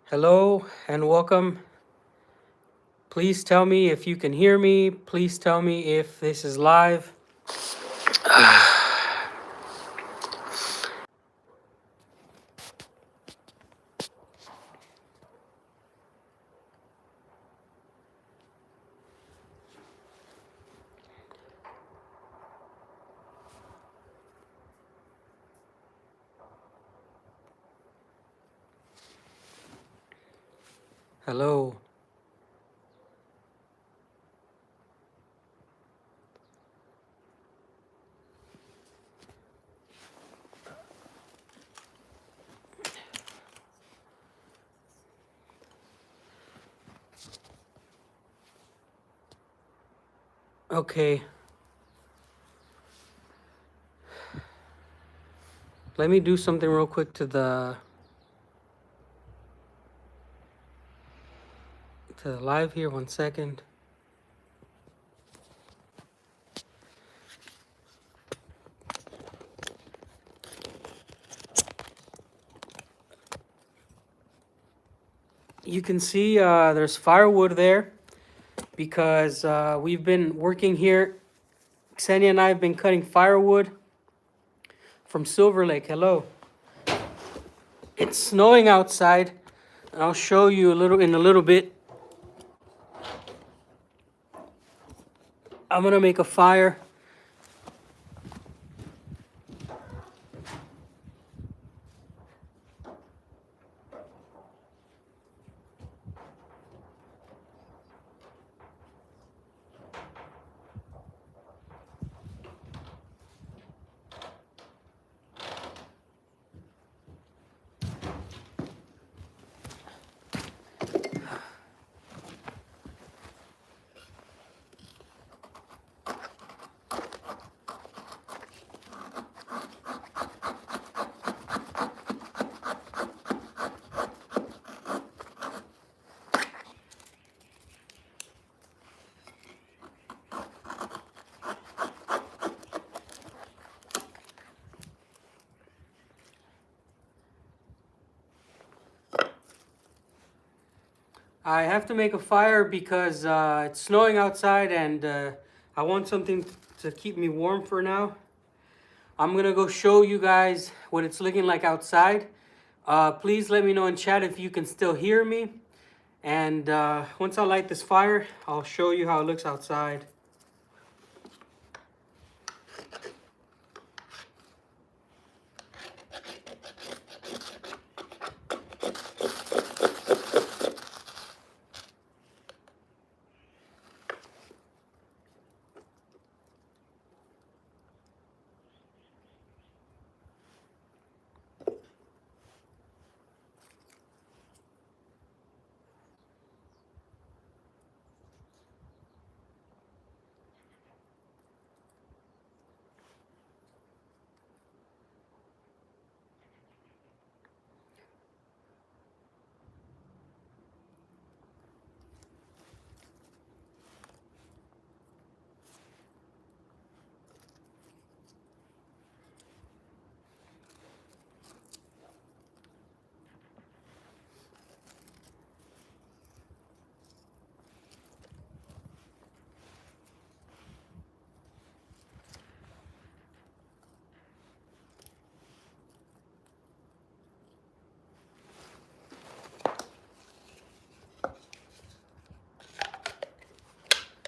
Hello and welcome. Please tell me if you can hear me. Please tell me if this is live. Hello. Okay. Let me do something real quick to the live here. 1 second. You can see there's firewood there because we've been working here. Ksenia and I have been cutting firewood from Silver Lake. Hello. It's snowing outside, and I'll show you in a little bit. I'm gonna make a fire. I have to make a fire because it's snowing outside and I want something to keep me warm for now. I'm gonna go show you guys what it's looking like outside. Please let me know in chat if you can still hear me. And once I light this fire, I'll show you how it looks outside.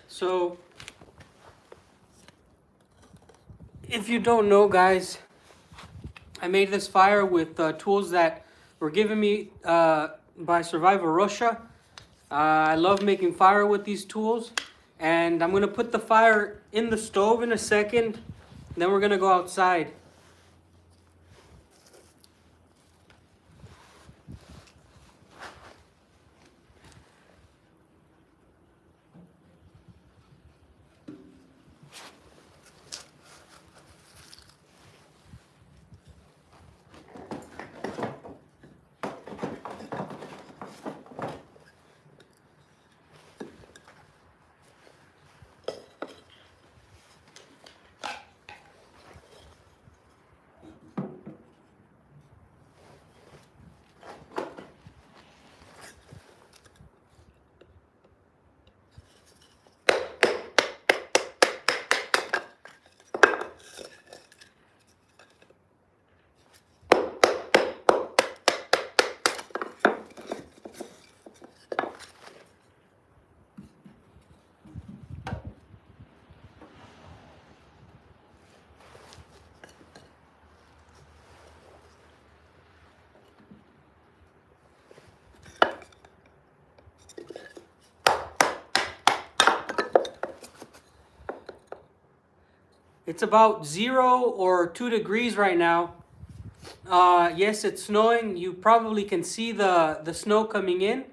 So, if you don't know, guys, I made this fire with tools that were given me by Survivor Russia. I love making fire with these tools. And I'm going to put the fire in the stove in a second. Then we're going to go outside. It's about 0 or 2 degrees right now. Yes, it's snowing. You probably can see the snow coming in.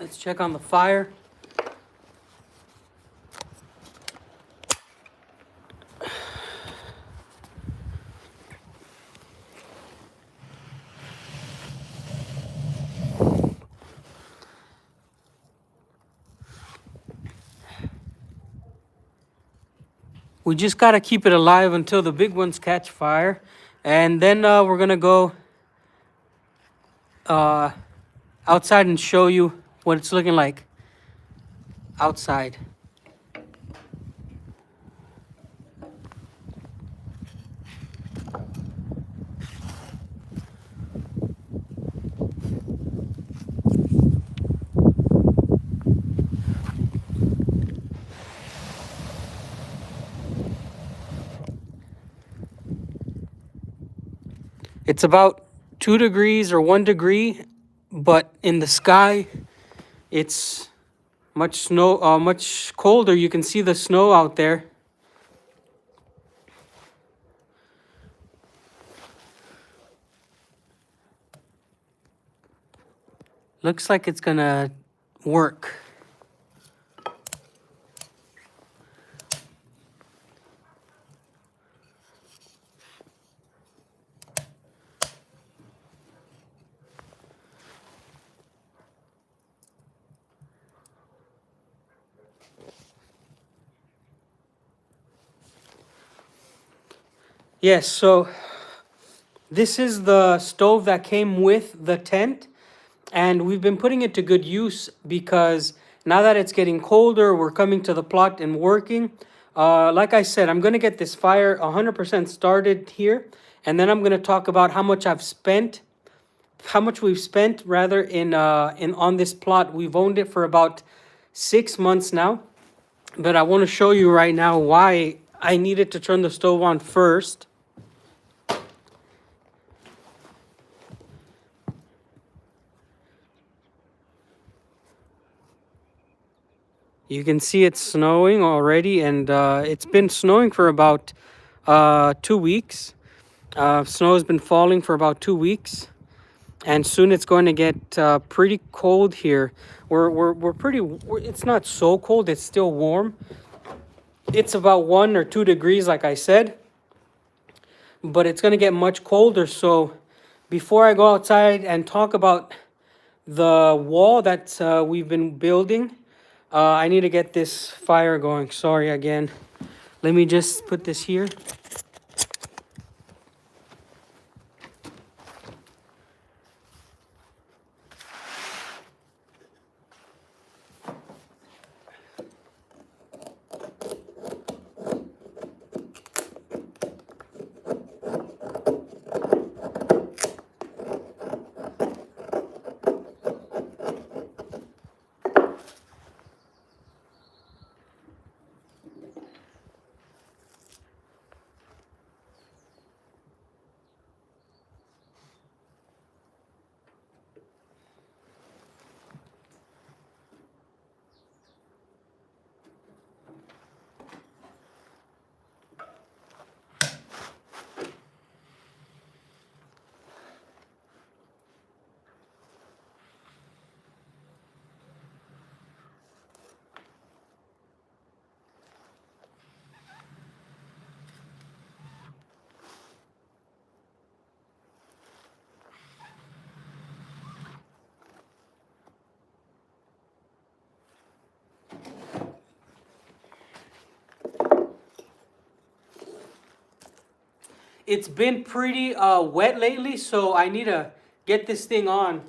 Let's check on the fire. We just gotta keep it alive until the big ones catch fire. And then we're gonna go outside and show you what it's looking like outside. It's about 2 degrees or 1 degree, but in the sky, it's much colder. You can see the snow out there. Looks like it's gonna work. Yes, so this is the stove that came with the tent, and we've been putting it to good use because now that it's getting colder, we're coming to the plot and working. Like I said, I'm gonna get this fire 100% started here, and then I'm gonna talk about how much we've spent rather in on this plot. We've owned it for about 6 months now, but I want to show you right now why I needed to turn the stove on first. You can see it's snowing already, and it's been snowing for about 2 weeks. Snow has been falling for about 2 weeks, and soon it's going to get pretty cold here. It's not so cold, it's still warm. It's about 1 or 2 degrees, like I said, but it's going to get much colder. So before I go outside and talk about the wall that we've been building, I need to get this fire going. Sorry again. Let me just put this here. it's been pretty wet lately, so I need to get this thing on.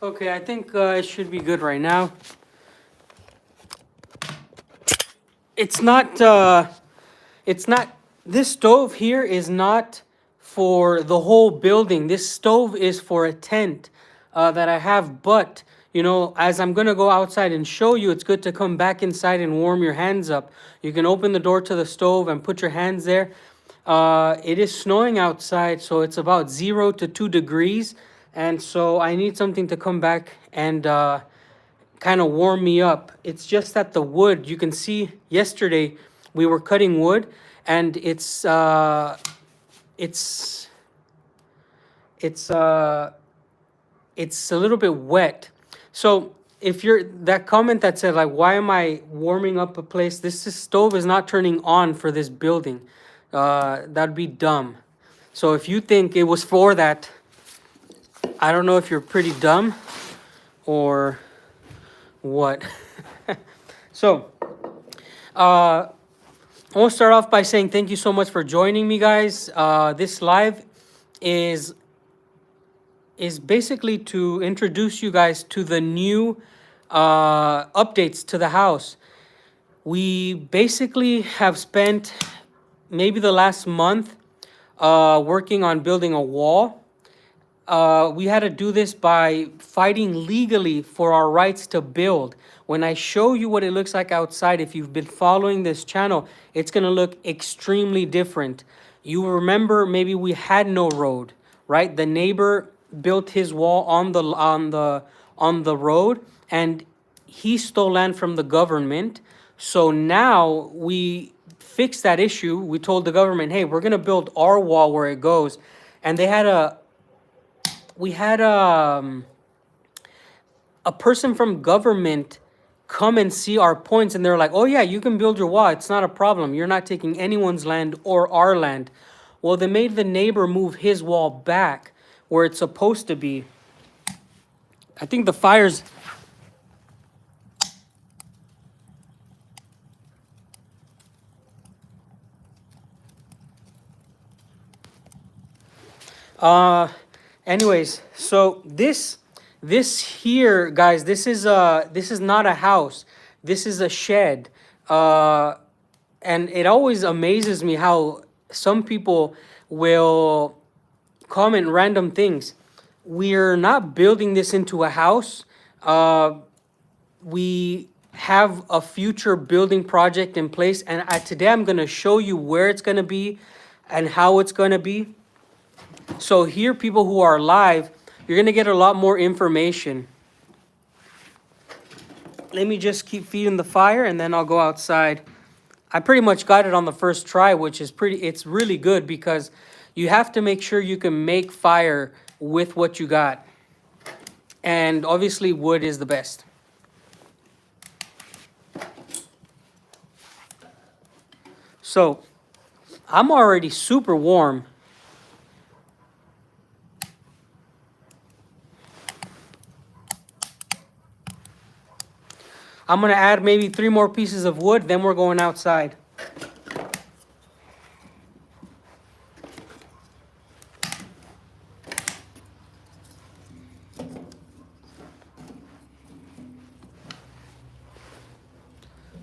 Okay, I think it should be good right now. It's not, this stove here is not for the whole building. This stove is for a tent that I have. But, you know, as I'm going to go outside and show you, it's good to come back inside and warm your hands up. You can open the door to the stove and put your hands there. It is snowing outside, so it's about 0 to 2 degrees. And so I need something to come back and kind of warm me up. It's just that the wood, you can see yesterday we were cutting wood, and it's a little bit wet. So if you're that comment that said like, why am I warming up a place? This stove is not turning on for this building. That'd be dumb. So if you think it was for that, I don't know if you're pretty dumb or what. So I want to start off by saying thank you so much for joining me, guys. This live is basically to introduce you guys to the new updates to the house. We basically have spent maybe the last month working on building a wall. We had to do this by fighting legally for our rights to build. When I show you what it looks like outside, if you've been following this channel, it's going to look extremely different. You remember maybe we had no road, right? The neighbor built his wall on the road, and he stole land from the government. So now we fixed that issue. We told the government, hey, we're going to build our wall where it goes. And we had a person from government come and see our points, and they're like, oh yeah, you can build your wall, it's not a problem, you're not taking anyone's land or our land. Well, they made the neighbor move his wall back where it's supposed to be. I think the fire's anyways, so this This here, guys, this is not a house. This is a shed. And it always amazes me how some people will comment random things. We're not building this into a house. We have a future building project in place, and today I'm going to show you where it's going to be and how it's going to be. So here, people who are live, you're going to get a lot more information. Let me just keep feeding the fire, and then I'll go outside. I pretty much got it on the first try, which is it's really good because you have to make sure you can make fire with what you got. And obviously wood is the best. So I'm already super warm. I'm gonna add maybe 3 more pieces of wood, then we're going outside.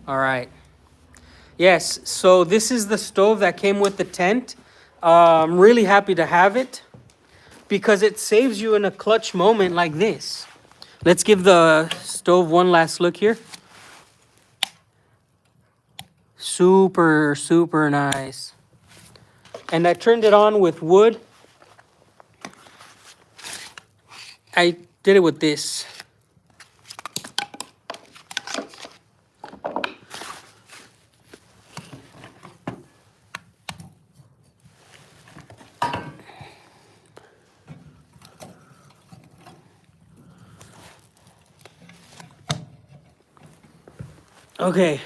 All right. Yes, so this is the stove that came with the tent. I'm really happy to have it because it saves you in a clutch moment like this. Let's give the stove one last look here. Super, super nice. And I turned it on with wood. I did it with this. Okay.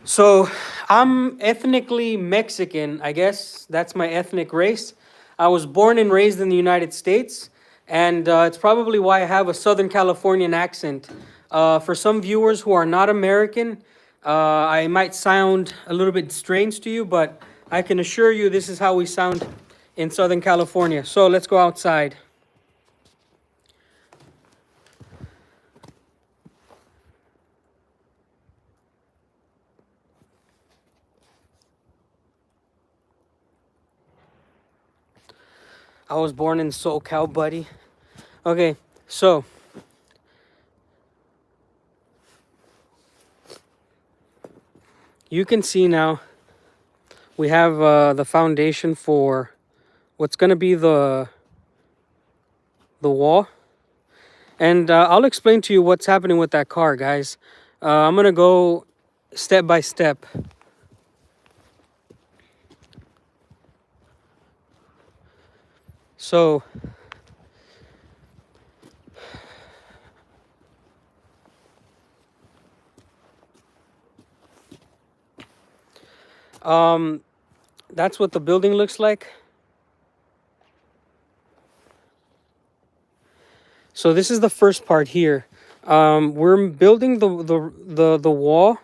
So I'm ethnically Mexican, I guess. That's my ethnic race. I was born and raised in the United States, and it's probably why I have a Southern Californian accent. For some viewers who are not American, I might sound a little bit strange to you, but I can assure you this is how we sound in Southern California. So let's go outside. I was born in SoCal, buddy. Okay, so you can see now we have the foundation for what's going to be the wall. And I'll explain to you what's happening with that car, guys. I'm going to go step by step. So that's what the building looks like. So this is the first part here. We're building the wall.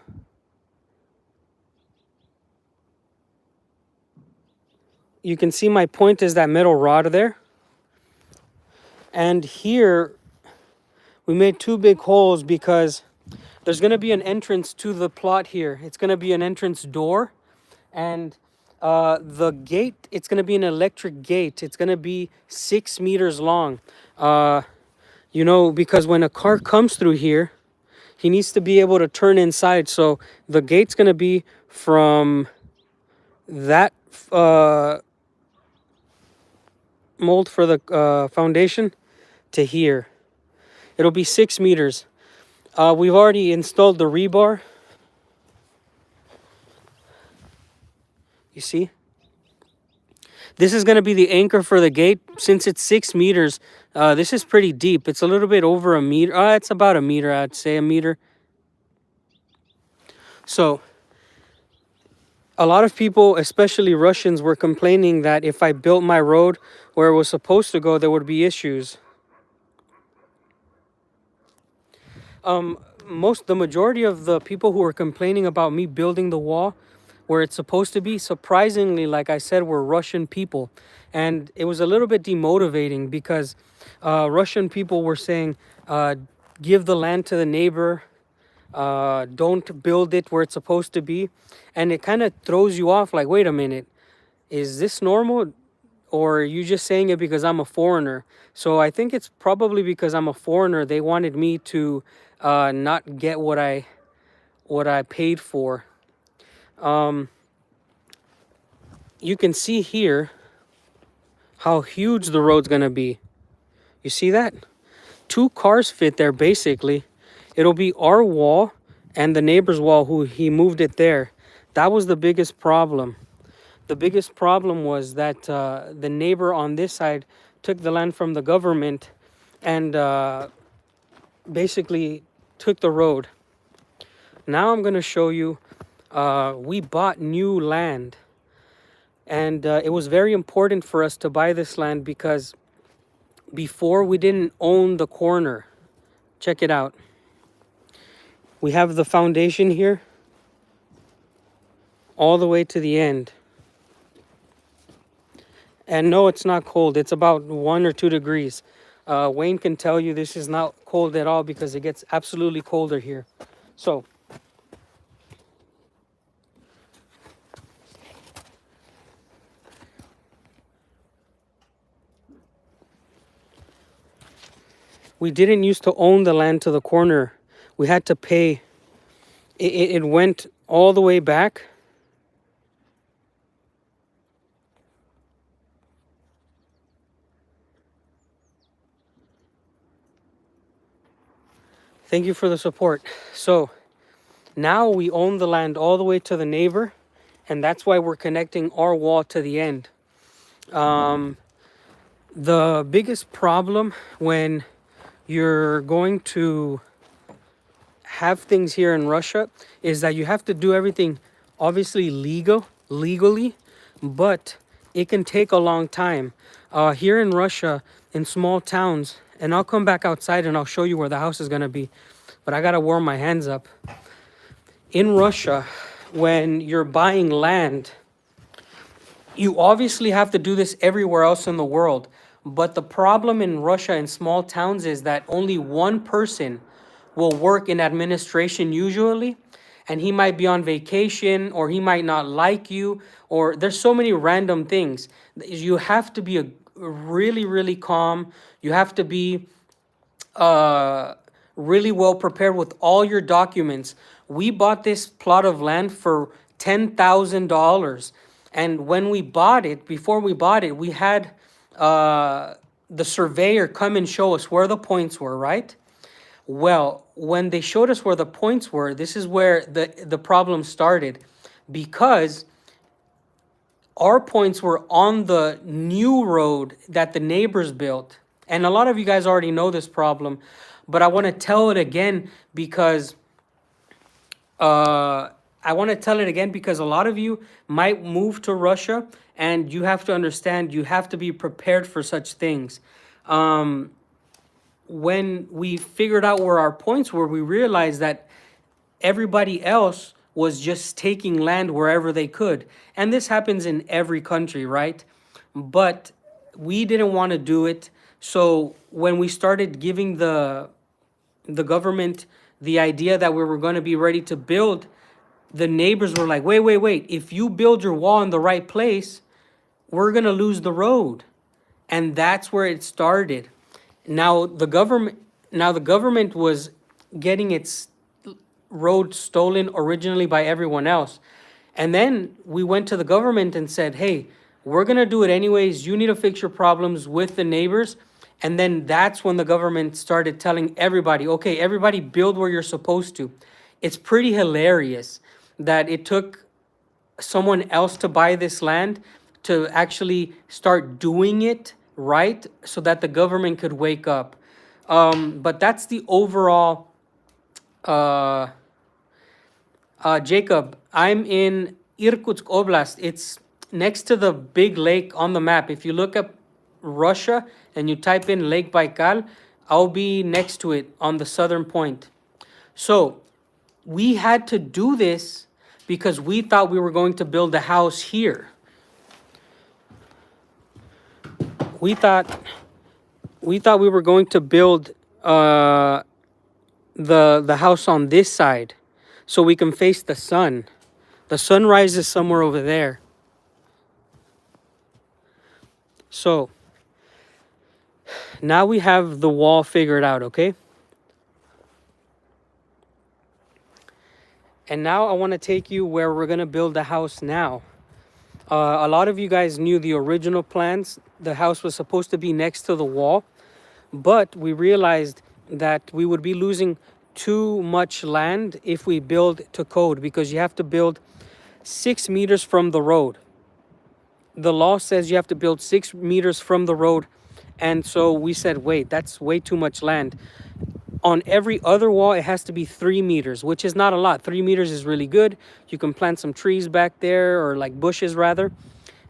You can see my point is that metal rod there. And here we made 2 big holes because there's going to be an entrance to the plot here. It's going to be an entrance door. And the gate, it's going to be an electric gate. It's going to be 6 meters long. You know, because when a car comes through here, he needs to be able to turn inside. So the gate's going to be from that mold for the foundation to here. It'll be 6 meters. We've already installed the rebar. You see? This is going to be the anchor for the gate. Since it's 6 meters, this is pretty deep. It's a little bit over a meter. It's about a meter, I'd say a meter. So a lot of people, especially Russians, were complaining that if I built my road where it was supposed to go, there would be issues. The majority of the people who were complaining about me building the wall where it's supposed to be. Surprisingly, like I said, were Russian people. And it was a little bit demotivating because Russian people were saying, give the land to the neighbor, don't build it where it's supposed to be. And it kind of throws you off like, wait a minute, is this normal? Or are you just saying it because I'm a foreigner? So I think it's probably because I'm a foreigner. They wanted me to not get what I paid for. You can see here how huge the road's gonna be. You see that? 2 cars fit there basically. It'll be our wall and the neighbor's wall who he moved it there. That was the biggest problem. The biggest problem was that the neighbor on this side took the land from the government and basically took the road. Now I'm going to show you, we bought new land. And it was very important for us to buy this land because before we didn't own the corner. Check it out. We have the foundation here all the way to the end. And no, it's not cold. It's about 1 or 2 degrees. Wayne can tell you this is not cold at all because it gets absolutely colder here. So, we didn't used to own the land to the corner. We had to pay. It went all the way back. Thank you for the support. So now we own the land all the way to the neighbor, and that's why we're connecting our wall to the end. The biggest problem when you're going to have things here in Russia is that you have to do everything obviously legally, but it can take a long time. Here in Russia, in small towns, and I'll come back outside and I'll show you where the house is gonna be, but I gotta warm my hands up. In Russia, when you're buying land, you obviously have to do this everywhere else in the world. But the problem in Russia in small towns is that only one person will work in administration usually, and he might be on vacation or he might not like you, or there's so many random things. You have to be really calm. You have to be really well prepared with all your documents. We bought this plot of land for $10,000. And when we bought it, before we bought it, we had the surveyor come and show us where the points were, right? Well, when they showed us where the points were, this is where the problem started, because our points were on the new road that the neighbors built. And a lot of you guys already know this problem, but I want to tell it again because a lot of you might move to Russia, and you have to understand, you have to be prepared for such things. When we figured out where our points were, we realized that everybody else was just taking land wherever they could. And this happens in every country, right? But we didn't want to do it. So when we started giving the government the idea that we were going to be ready to build, the neighbors were like, wait. If you build your wall in the right place, we're going to lose the road. And that's where it started. Now the government was getting its road stolen originally by everyone else. And then we went to the government and said, hey, we're going to do it anyways. You need to fix your problems with the neighbors. And then that's when the government started telling everybody, okay, everybody build where you're supposed to. It's pretty hilarious that it took someone else to buy this land to actually start doing it right so that the government could wake up. But that's the overall. Jacob, I'm in Irkutsk Oblast. It's next to the big lake on the map. If you look up Russia and you type in Lake Baikal, I'll be next to it on the southern point. So we had to do this because we thought we were going to build a house here. We thought we were going to build the house on this side so we can face the sun. The sun rises somewhere over there. So now we have the wall figured out, okay? And now I want to take you where we're going to build the house now. A lot of you guys knew the original plans. The house was supposed to be next to the wall, but we realized that we would be losing too much land if we build to code, because you have to build 6 meters from the road. The law says you have to build 6 meters from the road. And so we said, wait, that's way too much land. On every other wall, it has to be 3 meters, which is not a lot. 3 meters is really good. You can plant some trees back there, or like bushes rather,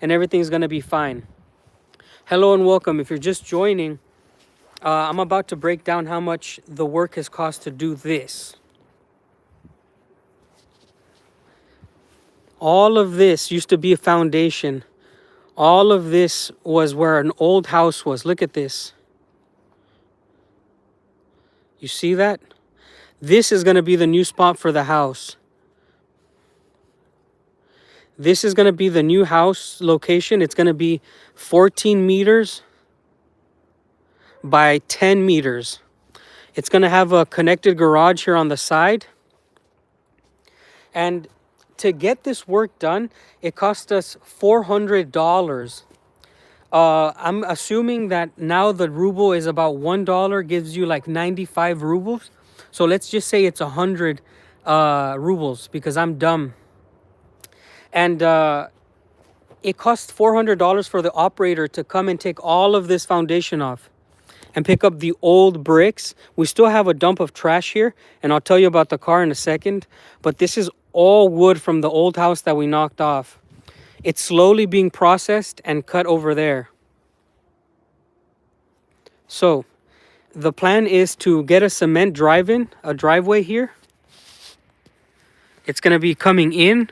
and everything's gonna be fine. Hello and welcome. If you're just joining, I'm about to break down how much the work has cost to do this. All of this used to be a foundation. All of this was where an old house was. Look at this. You see that? This is going to be the new spot for the house. This is going to be the new house location. It's going to be 14 meters by 10 meters. It's going to have a connected garage here on the side. And to get this work done, it cost us $400. I'm assuming that now the ruble is about $1, gives you like 95 rubles. So let's just say it's 100 rubles, because I'm dumb. And it costs $400 for the operator to come and take all of this foundation off and pick up the old bricks. We still have a dump of trash here, and I'll tell you about the car in a second. But this is all wood from the old house that we knocked off. It's slowly being processed and cut over there. So the plan is to get a cement driveway here. It's going to be coming in,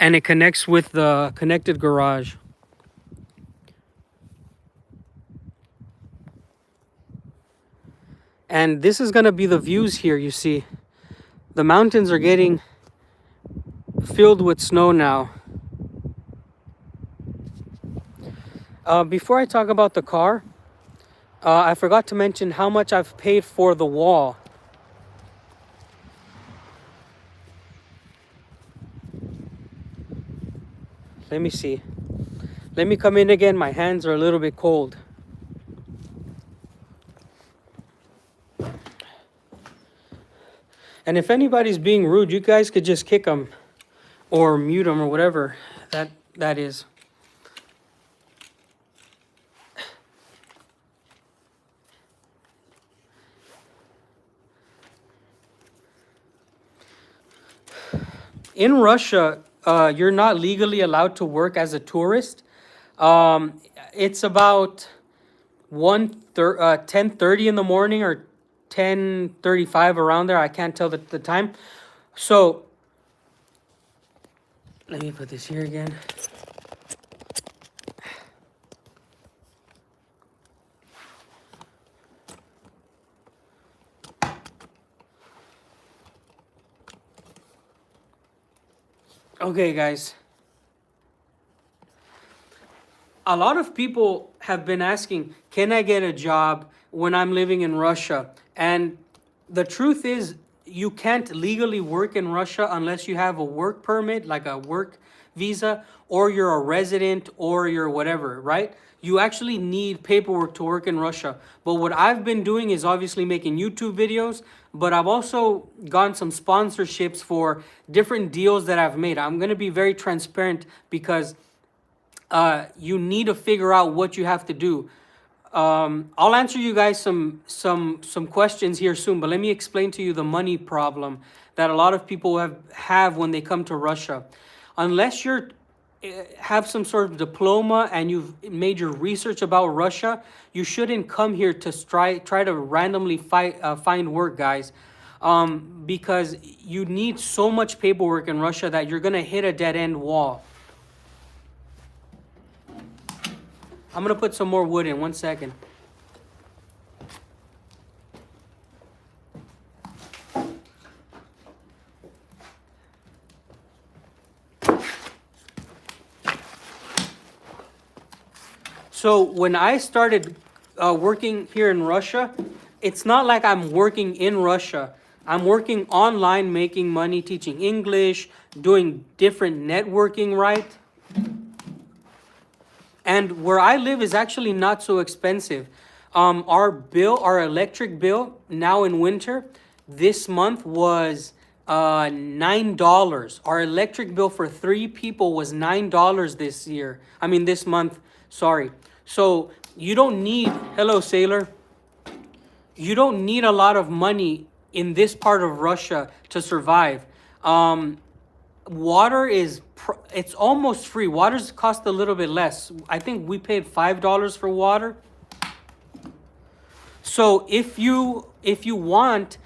and it connects with the connected garage. And this is going to be the views here, you see. The mountains are getting filled with snow now. Before I talk about the car, I forgot to mention how much I've paid for the wall. Let me see. Let me come in again. My hands are a little bit cold. And if anybody's being rude, you guys could just kick them or mute them or whatever that is. In Russia, you're not legally allowed to work as a tourist. It's about 10:30 in the morning or 10:35, around there. I can't tell the time. So let me put this here again. Okay, guys. A lot of people have been asking, can I get a job when I'm living in Russia? And the truth is, you can't legally work in Russia unless you have a work permit, like a work visa, or you're a resident, or you're whatever, right? You actually need paperwork to work in Russia. But what I've been doing is obviously making YouTube videos, but I've also gotten some sponsorships for different deals that I've made. I'm going to be very transparent, because you need to figure out what you have to do. I'll answer you guys some questions here soon, but let me explain to you the money problem that a lot of people have when they come to Russia. Unless you're have some sort of diploma and you've made your research about Russia, you shouldn't come here to try to randomly find work, guys. because you need so much paperwork in Russia that you're gonna hit a dead end wall. I'm gonna put some more wood in 1 second. So when I started working here in Russia, it's not like I'm working in Russia. I'm working online, making money, teaching English, doing different networking, right? And where I live is actually not so expensive. Our electric bill now in winter, this month was $9. Our electric bill for 3 people was $9 this year. I mean this month, sorry. So you don't need, hello sailor, you don't need a lot of money in this part of Russia to survive. Water it's almost free. Water's cost a little bit less. I think we paid $5 for water. So if you want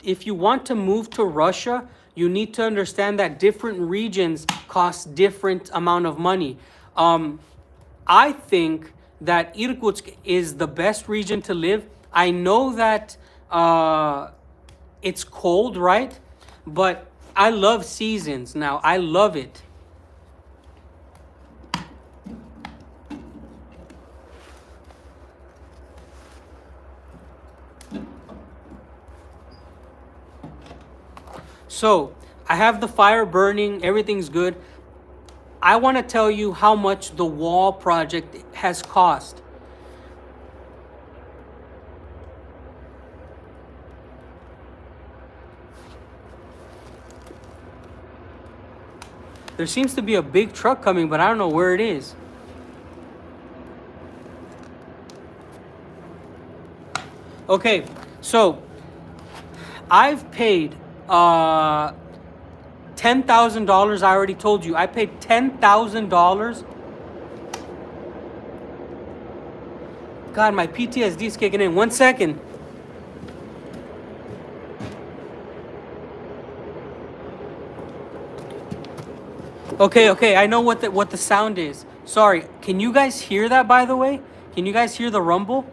if you want to move to Russia, you need to understand that different regions cost different amount of money. I think that Irkutsk is the best region to live. I know that it's cold, right? But I love seasons now. I love it. So I have the fire burning. Everything's good. I want to tell you how much the wall project has cost. There seems to be a big truck coming, but I don't know where it is. Okay, so I've paid $10,000. I already told you. I paid $10,000. God, my PTSD is kicking in. 1 second. Okay, I know what the sound is. Sorry, can you guys hear that, by the way? Can you guys hear the rumble?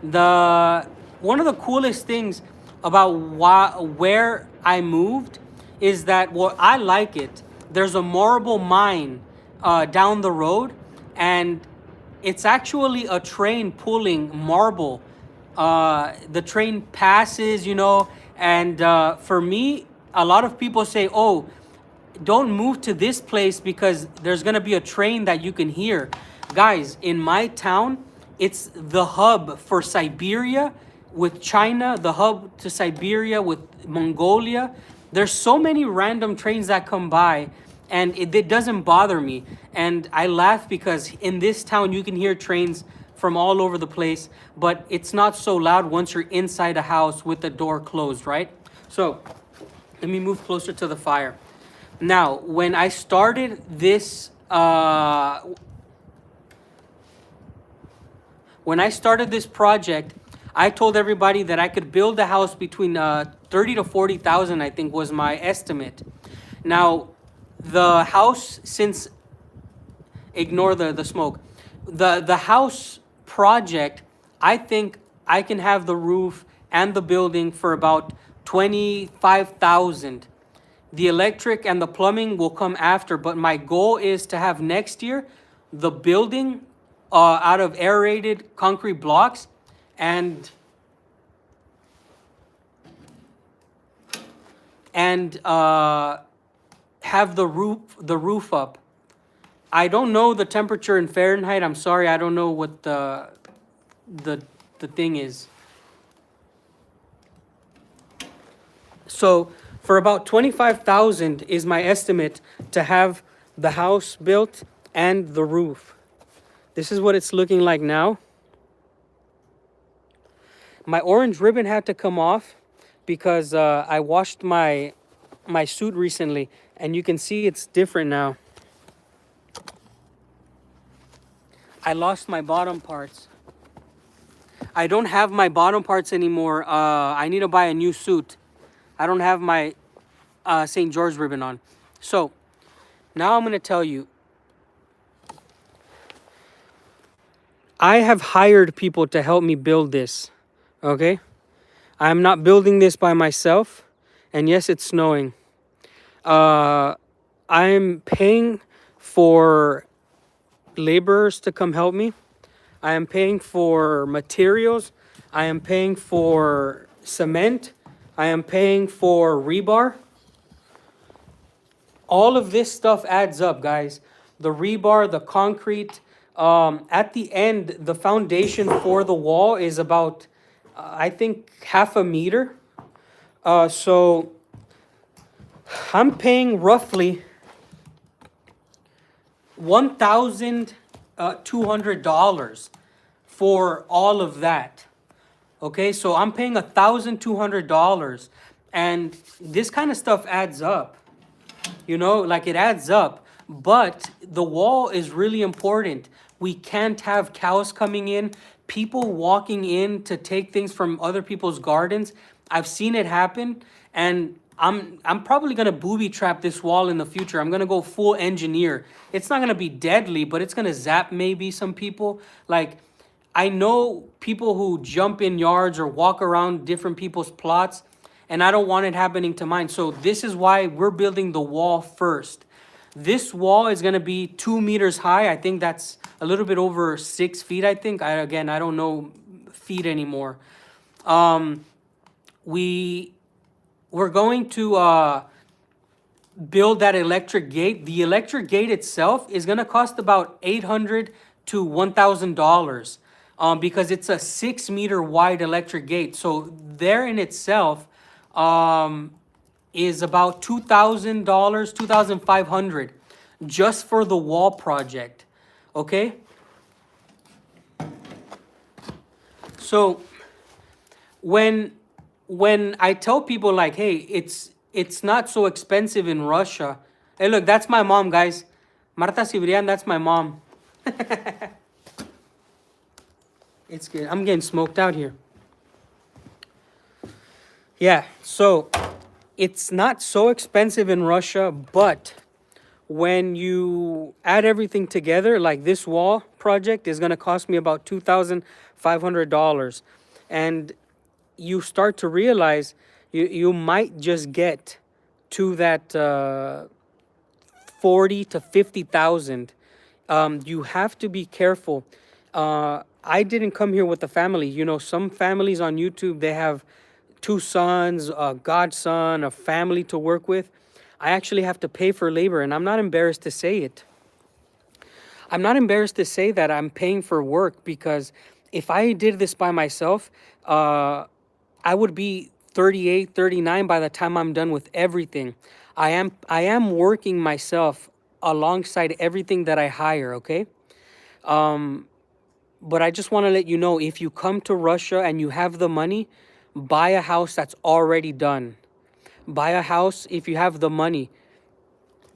One of the coolest things about where I moved is that, well, I like it. There's a marble mine down the road, and it's actually a train pulling marble. The train passes, and for me, a lot of people say, oh, don't move to this place because there's going to be a train that you can hear. Guys, in my town, it's the hub for Siberia with China, the hub to Siberia with Mongolia. There's so many random trains that come by, and it doesn't bother me. And I laugh because in this town, you can hear trains from all over the place, but it's not so loud once you're inside a house with the door closed, right? So let me move closer to the fire. Now, when I started this project, I told everybody that I could build a house between 30 to 40,000, I think was my estimate. Now, the house, since ignore the smoke, the house project, I think I can have the roof and the building for about 25,000. The electric and the plumbing will come after, but my goal is to have next year the building out of aerated concrete blocks and have the roof up. I don't know the temperature in Fahrenheit. I'm sorry, I don't know what the thing is. So for about 25,000 is my estimate to have the house built and the roof. This is what it's looking like now. My orange ribbon had to come off because I washed my suit recently, and you can see it's different now. I lost my bottom parts. I don't have my bottom parts anymore. I need to buy a new suit. I don't have my St. George ribbon on. So now I'm going to tell you. I have hired people to help me build this. Okay? I'm not building this by myself. And yes, it's snowing. I'm paying for laborers to come help me. I am paying for materials. I am paying for cement. I am paying for rebar. All of this stuff adds up, guys. The rebar, the concrete. At the end, the foundation for the wall is about, I think, half a meter. So I'm paying roughly $1,200 for all of that. Okay, so I'm paying $1,200, and this kind of stuff adds up. You know, like it adds up. But the wall is really important. We can't have cows coming in, people walking in to take things from other people's gardens. I've seen it happen, and I'm probably gonna booby trap this wall in the future. I'm gonna go full engineer. It's not gonna be deadly, but it's gonna zap maybe some people. Like, I know people who jump in yards or walk around different people's plots, and I don't want it happening to mine. So this is why we're building the wall first. This wall is gonna be 2 meters high. I think that's a little bit over 6 feet, I think. Again, I don't know feet anymore. We're going to build that electric gate. The electric gate itself is gonna cost about $800 to $1,000 because it's a 6 meter wide electric gate. So there in itself is about $2,000, $2,500 just for the wall project. Okay? So when I tell people like, hey, it's not so expensive in Russia. Hey, look, that's my mom, guys. Marta Siberian, that's my mom. It's good. I'm getting smoked out here. Yeah, so it's not so expensive in Russia, but when you add everything together, like this wall project is going to cost me about $2,500. And you start to realize you might just get to that 40 to 50,000. You have to be careful. I didn't come here with the family. You know, some families on YouTube, they have 2 sons, a godson, a family to work with. I actually have to pay for labor, and I'm not embarrassed to say it. I'm not embarrassed to say that I'm paying for work, because if I did this by myself, I would be 38, 39 by the time I'm done with everything. I am working myself alongside everything that I hire, okay? But I just want to let you know, if you come to Russia and you have the money, buy a house that's already done. Buy a house if you have the money,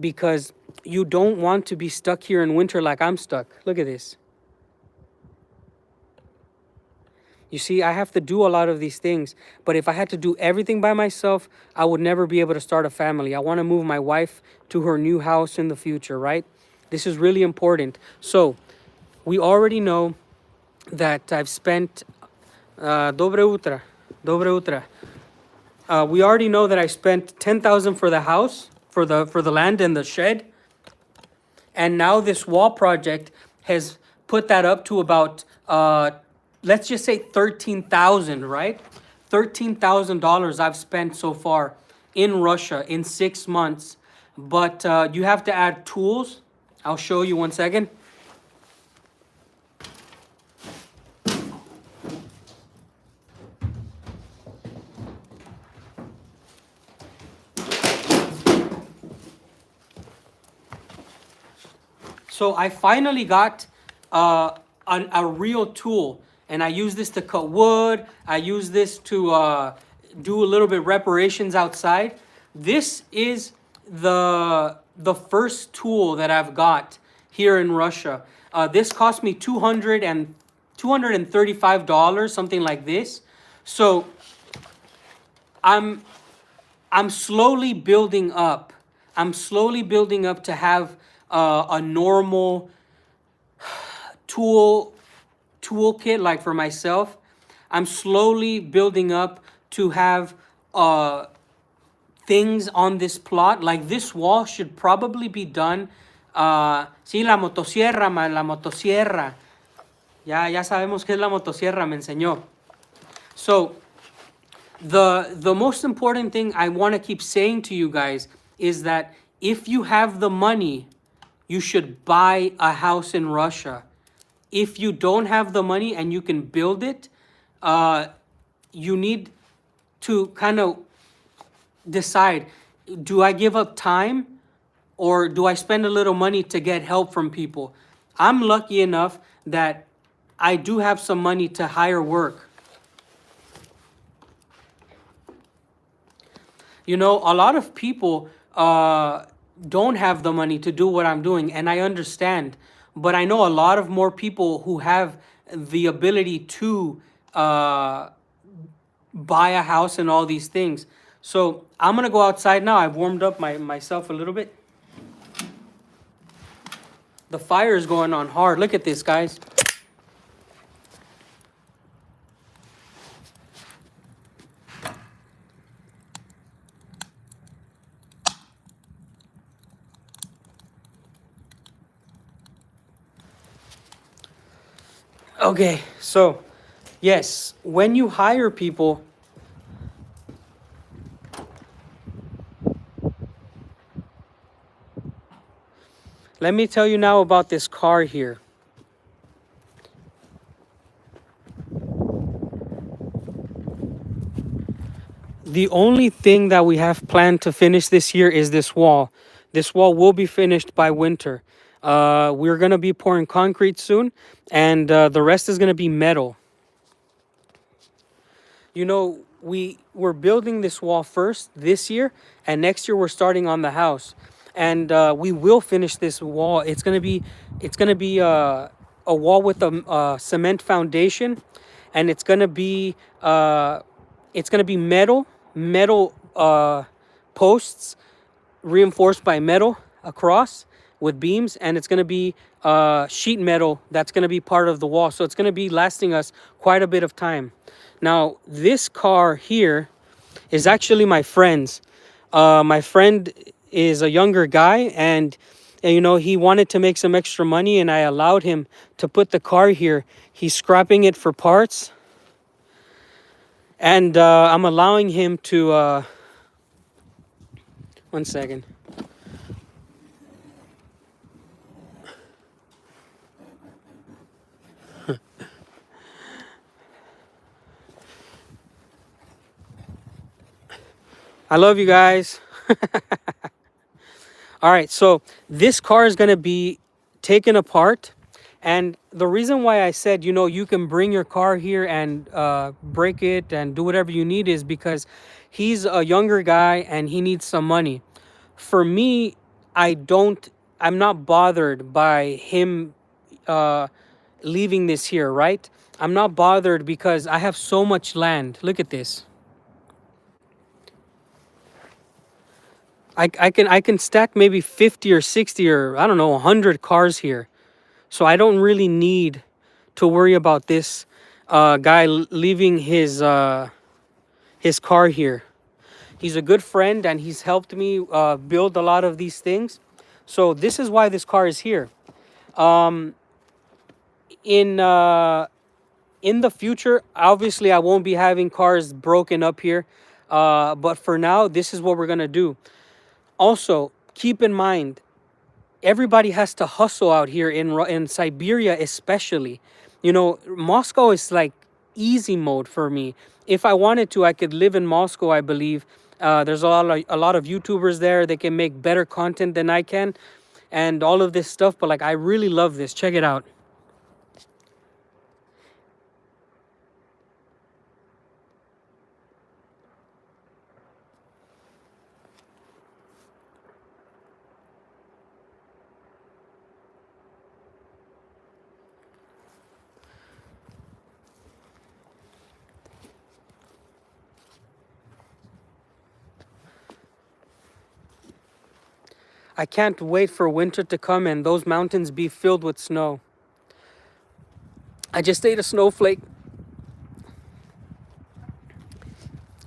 because you don't want to be stuck here in winter like I'm stuck. Look at this. You see, I have to do a lot of these things, but if I had to do everything by myself, I would never be able to start a family. I want to move my wife to her new house in the future, right? This is really important. So we already know that I've spent Dobre utra. We already know that I spent $10,000 for the house, for the land and the shed, and now this wall project has put that up to about let's just say $13,000, right? $13,000 I've spent so far in Russia in 6 months, but you have to add tools. I'll show you 1 second. So I finally got a real tool, and I use this to cut wood. I use this to do a little bit reparations outside. This is the first tool that I've got here in Russia. This cost me $220, $235, something like this. So I'm slowly building up. I'm slowly building up to have a normal toolkit like for myself. I'm slowly building up to have things on this plot. Like this wall should probably be done. Sí, la motosierra, la motosierra. Ya sabemos qué es la motosierra, me enseñó. So the most important thing I want to keep saying to you guys is that if you have the money, you should buy a house in Russia. If you don't have the money and you can build it, you need to kind of decide, do I give up time or do I spend a little money to get help from people? I'm lucky enough that I do have some money to hire work. You know, a lot of people don't have the money to do what I'm doing, and I understand. But I know a lot of more people who have the ability to buy a house and all these things. So I'm gonna go outside now. I've warmed up myself a little bit. The fire is going on hard. Look at this, guys. Okay, so yes, when you hire people, let me tell you now about this car here. The only thing that we have planned to finish this year is this wall. This wall will be finished by winter. We're going to be pouring concrete soon, and the rest is going to be metal. You know, we're building this wall first this year, and next year we're starting on the house. And we will finish this wall. It's going to be a wall with a cement foundation, and it's going to be metal posts reinforced by metal across with beams, and it's going to be sheet metal that's going to be part of the wall. So it's going to be lasting us quite a bit of time. Now, this car here is actually my friend's. My friend is a younger guy, and you know, he wanted to make some extra money, and I allowed him to put the car here. He's scrapping it for parts, and I'm allowing him to one second. I love you guys. All right, so this car is going to be taken apart. And the reason why I said, you know, you can bring your car here and break it and do whatever you need is because he's a younger guy and he needs some money. For me, I'm not bothered by him leaving this here, right? I'm not bothered because I have so much land. Look at this. I can stack maybe 50 or 60 or I don't know 100 cars here, so I don't really need to worry about this guy leaving his car here. He's a good friend and he's helped me build a lot of these things, so this is why this car is here. In the future, obviously, I won't be having cars broken up here, but for now, this is what we're gonna do. Also, keep in mind, everybody has to hustle out here in Siberia, especially. You know, Moscow is like easy mode for me. If I wanted to, I could live in Moscow, I believe. There's a lot of YouTubers there. They can make better content than I can and all of this stuff. But like, I really love this. Check it out. I can't wait for winter to come and those mountains be filled with snow. I just ate a snowflake.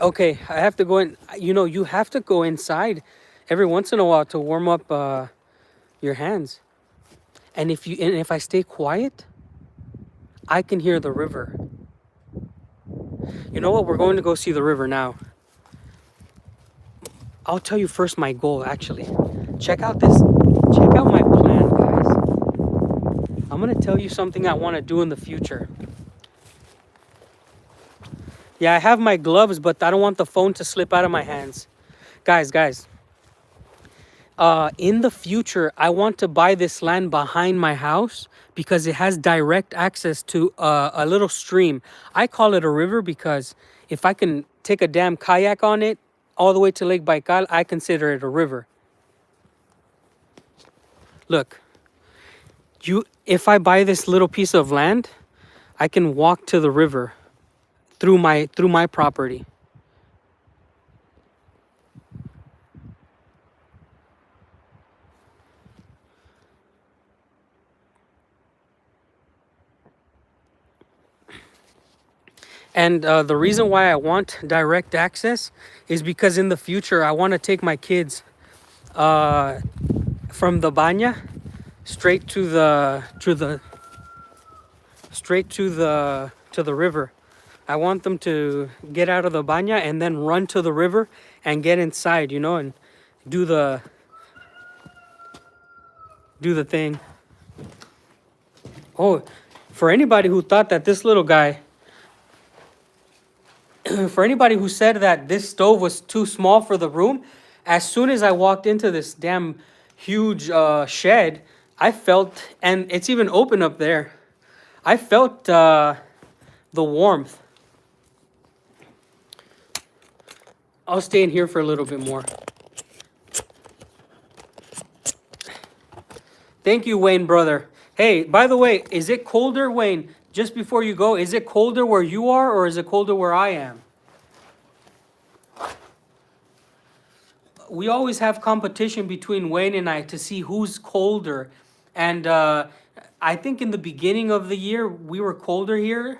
Okay, I have to go in. You know, you have to go inside every once in a while to warm up your hands. And if I stay quiet, I can hear the river. You know what? We're going to go see the river now. I'll tell you first my goal, actually. Check out my plan, guys. I'm gonna tell you something I want to do in the future. Yeah, I have my gloves, but I don't want the phone to slip out of my hands. Guys. In the future, I want to buy this land behind my house because it has direct access to a little stream. I call it a river because if I can take a damn kayak on it all the way to Lake Baikal, I consider it a river. Look, if I buy this little piece of land, I can walk to the river through my property. And the reason why I want direct access is because in the future I want to take my kids from the banya straight to the river. I want them to get out of the banya and then run to the river and get inside, you know, and do the thing. Oh, for anybody who thought that this little guy for anybody who said that this stove was too small for the room, as soon as I walked into this damn huge shed, I felt, and it's even open up there, I felt the warmth. I'll stay in here for a little bit more. Thank you, Wayne, brother. Hey, by the way, is it colder, Wayne? Just before you go, is it colder where you are or is it colder where I am? We always have competition between Wayne and I to see who's colder. And I think in the beginning of the year, we were colder here.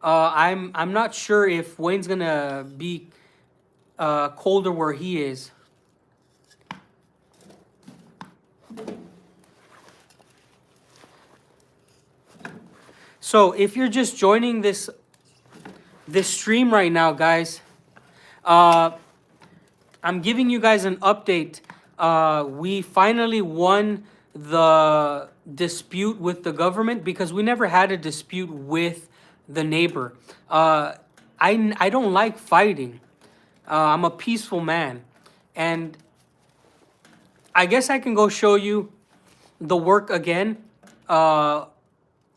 I'm not sure if Wayne's gonna be colder where he is. So if you're just joining this stream right now, guys, I'm giving you guys an update. We finally won the dispute with the government because we never had a dispute with the neighbor. I don't like fighting. I'm a peaceful man. And I guess I can go show you the work again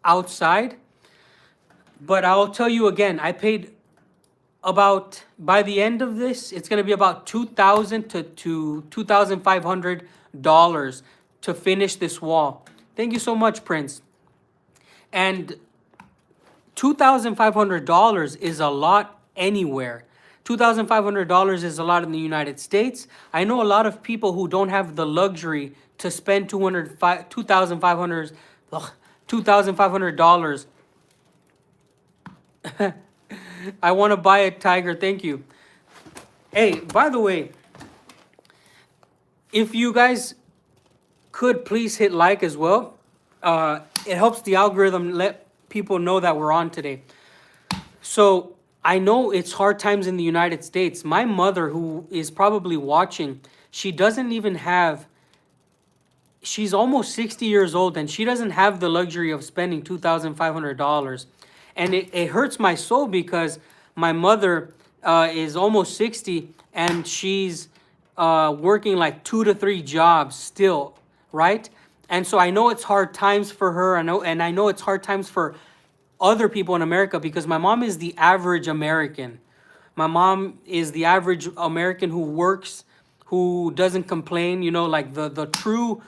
outside. But I'll tell you again, I paid about, by the end of this, it's going to be about $2,000 to $2,500 to finish this wall. Thank you so much, Prince. And $2,500 is a lot anywhere. $2,500 is a lot in the United States. I know a lot of people who don't have the luxury to spend $2,500. I want to buy a tiger. Thank you. Hey, by the way, if you guys could please hit like as well. It helps the algorithm let people know that we're on today. So I know it's hard times in the United States. My mother, who is probably watching, she doesn't even have, she's almost 60 years old and she doesn't have the luxury of spending $2,500. And it hurts my soul because my mother is almost 60 and she's working like 2 to 3 jobs still, right? And so I know it's hard times for her. I know it's hard times for other people in America because my mom is the average American. My mom is the average American who works, who doesn't complain. You know, like the true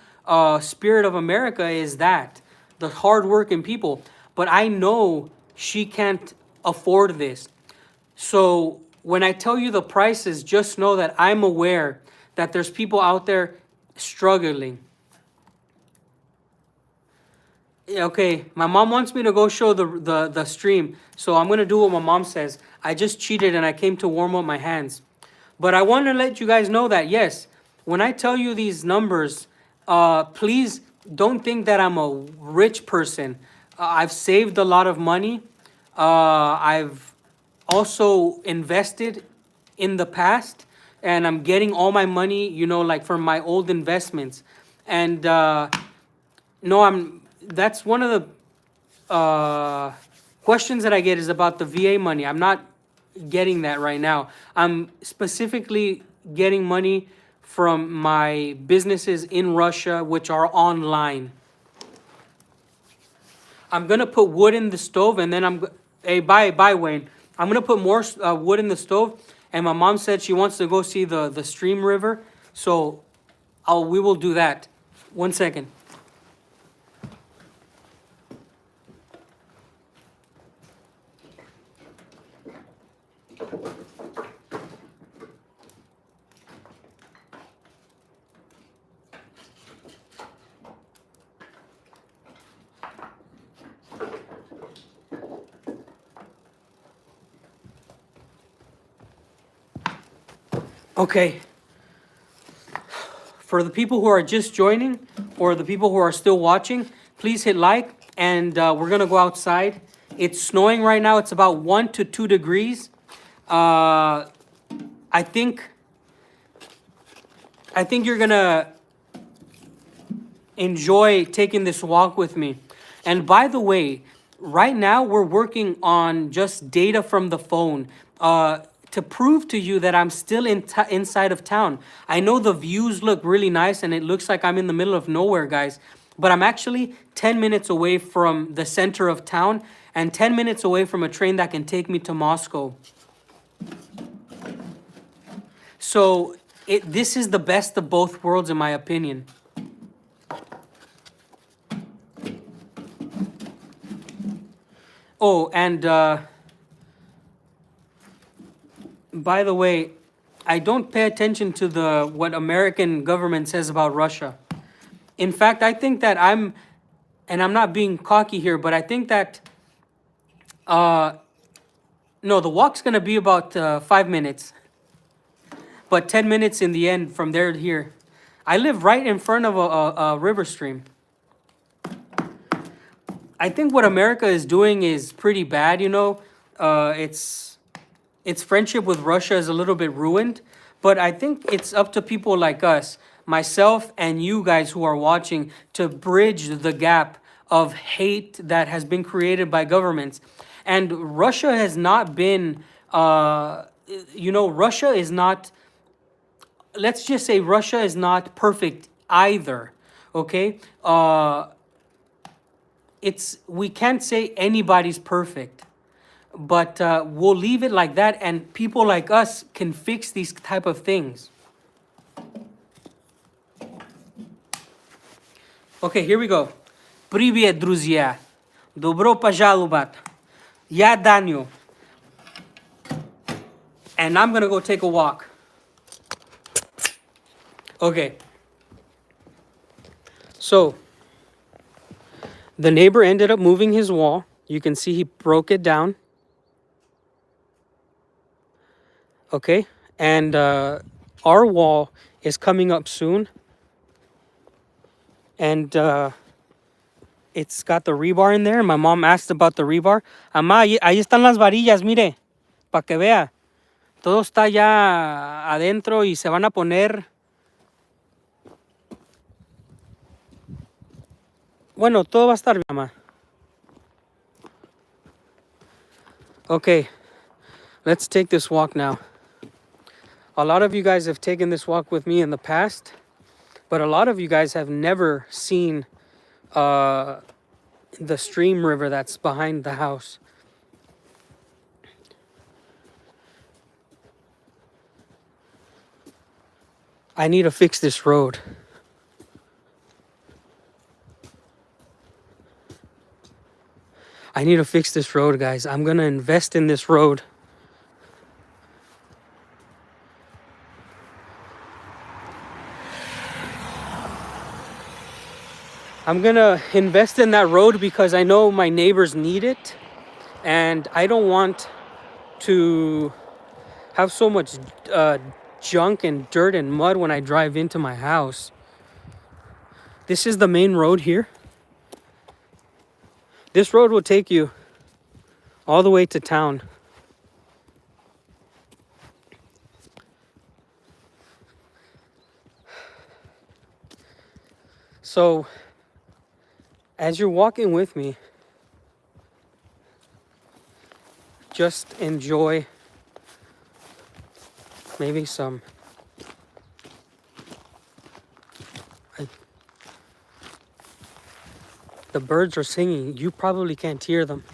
spirit of America is that, the hardworking people. But I know she can't afford this. So when I tell you the prices, just know that I'm aware that there's people out there struggling. Yeah, okay, my mom wants me to go show the stream, so I'm gonna do what my mom says. I just cheated and I came to warm up my hands. But I want to let you guys know that yes, when I tell you these numbers, please don't think that I'm a rich person. I've saved a lot of money. I've also invested in the past, and I'm getting all my money, you know, like from my old investments. And no, that's one of the questions that I get is about the VA money. I'm not getting that right now. I'm specifically getting money from my businesses in Russia, which are online. I'm gonna put wood in the stove, and then hey, bye, Wayne. I'm gonna put more wood in the stove, and my mom said she wants to go see the stream river, so we will do that. 1 second. Okay. For the people who are just joining or the people who are still watching, please hit like, and we're gonna go outside. It's snowing right now. It's about 1 to 2 degrees. I think you're gonna enjoy taking this walk with me. And by the way, right now we're working on just data from the phone to prove to you that I'm still inside of town. I know the views look really nice and it looks like I'm in the middle of nowhere, guys, but I'm actually 10 minutes away from the center of town and 10 minutes away from a train that can take me to Moscow. So this is the best of both worlds, in my opinion. Oh, and by the way, I don't pay attention to what American government says about Russia. In fact, I think that and I'm not being cocky here, but I think that, no, the walk's gonna be about 5 minutes, but 10 minutes in the end from there to here. I live right in front of a river stream. I think what America is doing is pretty bad, you know. Its friendship with Russia is a little bit ruined, but I think it's up to people like us, myself and you guys who are watching, to bridge the gap of hate that has been created by governments. And Russia has not been, Russia is not, let's just say Russia is not perfect either, okay? We can't say anybody's perfect, but we'll leave it like that, and people like us can fix these type of things. Okay, here we go. Привет, друзья. Добро пожаловать. Я Daniel. And I'm gonna go take a walk. Okay. So, the neighbor ended up moving his wall. You can see he broke it down. Okay, and our wall is coming up soon. And it's got the rebar in there. My mom asked about the rebar. Mamá, ahí están las varillas, mire, para que vea. Todo está ya adentro y se van a poner. Bueno, todo va a estar bien, mamá. Okay, let's take this walk now. A lot of you guys have taken this walk with me in the past, but a lot of you guys have never seen the stream river that's behind the house. I need to fix this road. I need to fix this road, guys. I'm gonna invest in this road. I'm gonna invest in that road because I know my neighbors need it, and I don't want to have so much uh, junk and dirt and mud when I drive into my house. This is the main road here. This road will take you all the way to town. So as you're walking with me, just enjoy maybe some the birds are singing. You probably can't hear them.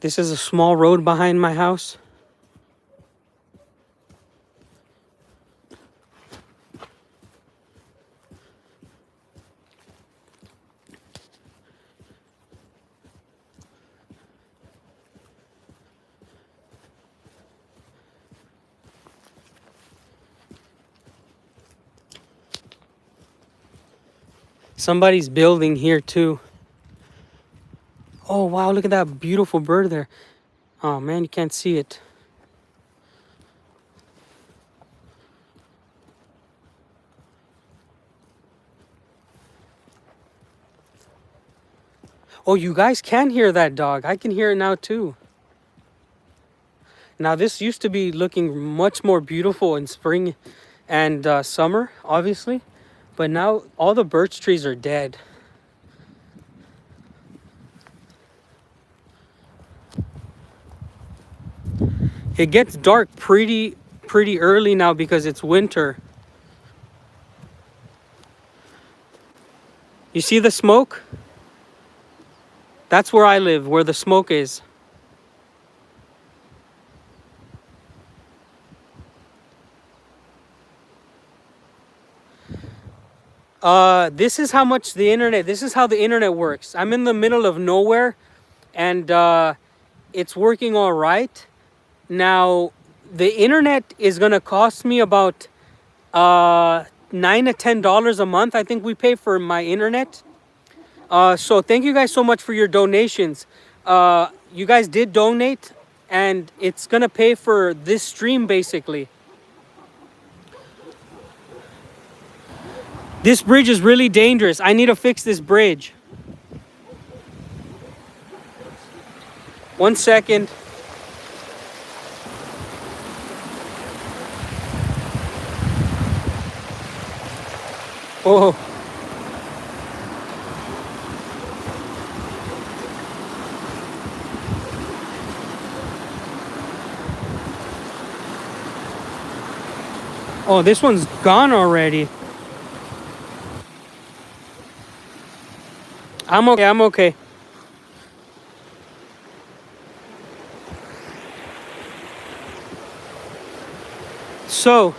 This is a small road behind my house. Somebody's building here too. Oh wow, look at that beautiful bird there. Oh man, you can't see it. Oh, you guys can hear that dog. I can hear it now too. Now this used to be looking much more beautiful in spring and summer, obviously. But now all the birch trees are dead. It gets dark pretty early now because it's winter. You see the smoke? That's where I live, where the smoke is. This is how much the internet, this is how the internet works. I'm in the middle of nowhere and it's working all right. Now, the internet is gonna cost me about $9 to $10 a month. I think we pay for my internet. So thank you guys so much for your donations. You guys did donate and it's gonna pay for this stream basically. This bridge is really dangerous. I need to fix this bridge. 1 second. Oh. Oh, this one's gone already. I'm okay, I'm okay. So,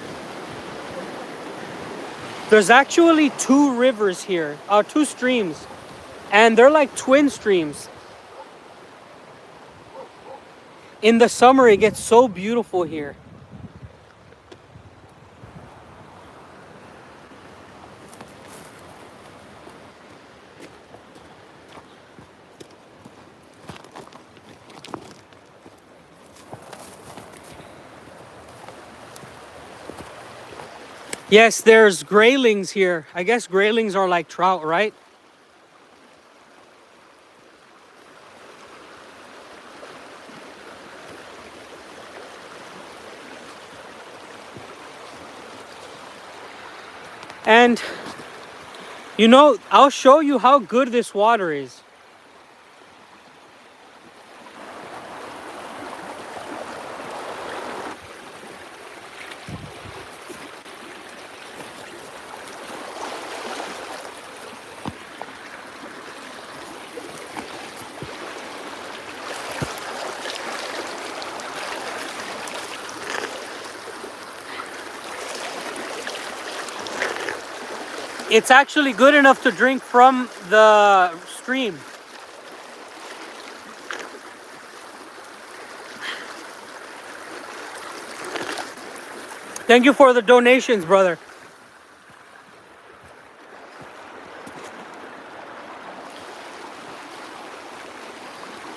there's actually two rivers here, two streams, and they're like twin streams. In the summer, it gets so beautiful here. Yes, there's graylings here. I guess graylings are like trout, right? And, you know, I'll show you how good this water is. It's actually good enough to drink from the stream. Thank you for the donations, brother.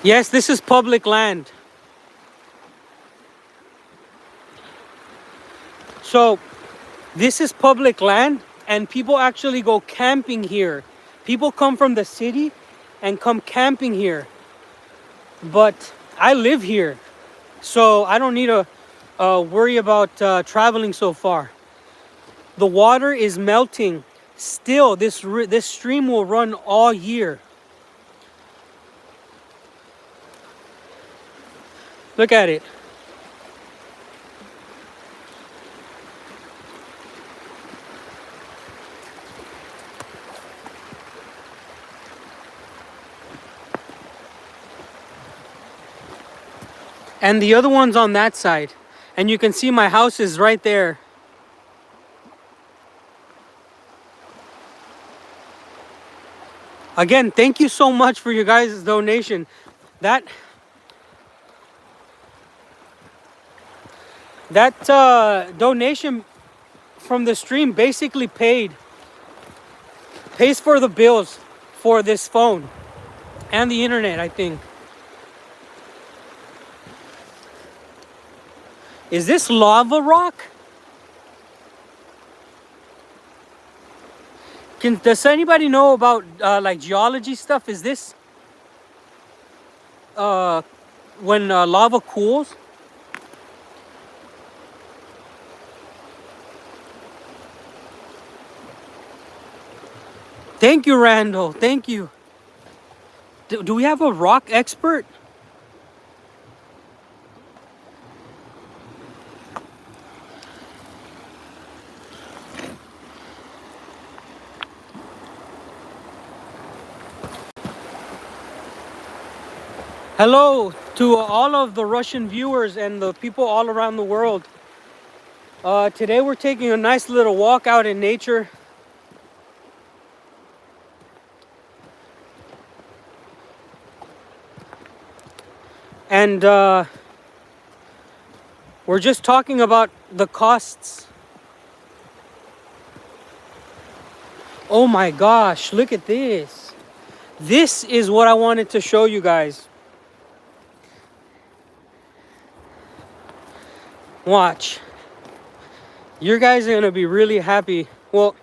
Yes, this is public land. So this is public land and people actually go camping here. People come from the city and come camping here. But I live here, so I don't need to worry about traveling so far. The water is melting. Still, this stream will run all year. Look at it. And the other one's on that side. And you can see my house is right there. Again, thank you so much for your guys' donation. That donation from the stream basically pays for the bills for this phone and the internet, I think. Is this lava rock? Does anybody know about like geology stuff? Is this when lava cools? Thank you, Randall. Thank you. Do we have a rock expert? Hello to all of the Russian viewers and the people all around the world. Today we're taking a nice little walk out in nature. And we're just talking about the costs. Oh my gosh, look at this. This is what I wanted to show you guys. Watch. You guys are going to be really happy. Well,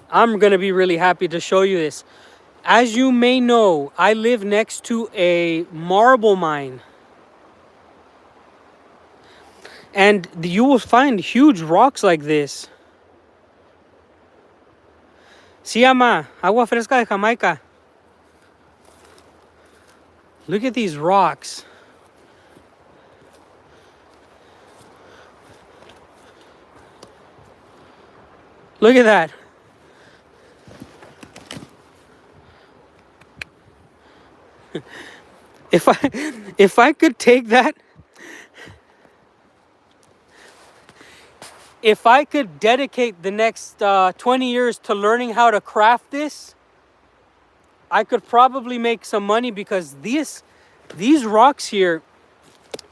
I'm going to be really happy to show you this. As you may know, I live next to a marble mine. And you will find huge rocks like this. Se llama agua fresca de Jamaica. Look at these rocks. Look at that. If I could take that, if I could dedicate the next 20 years to learning how to craft this, I could probably make some money, because these rocks here,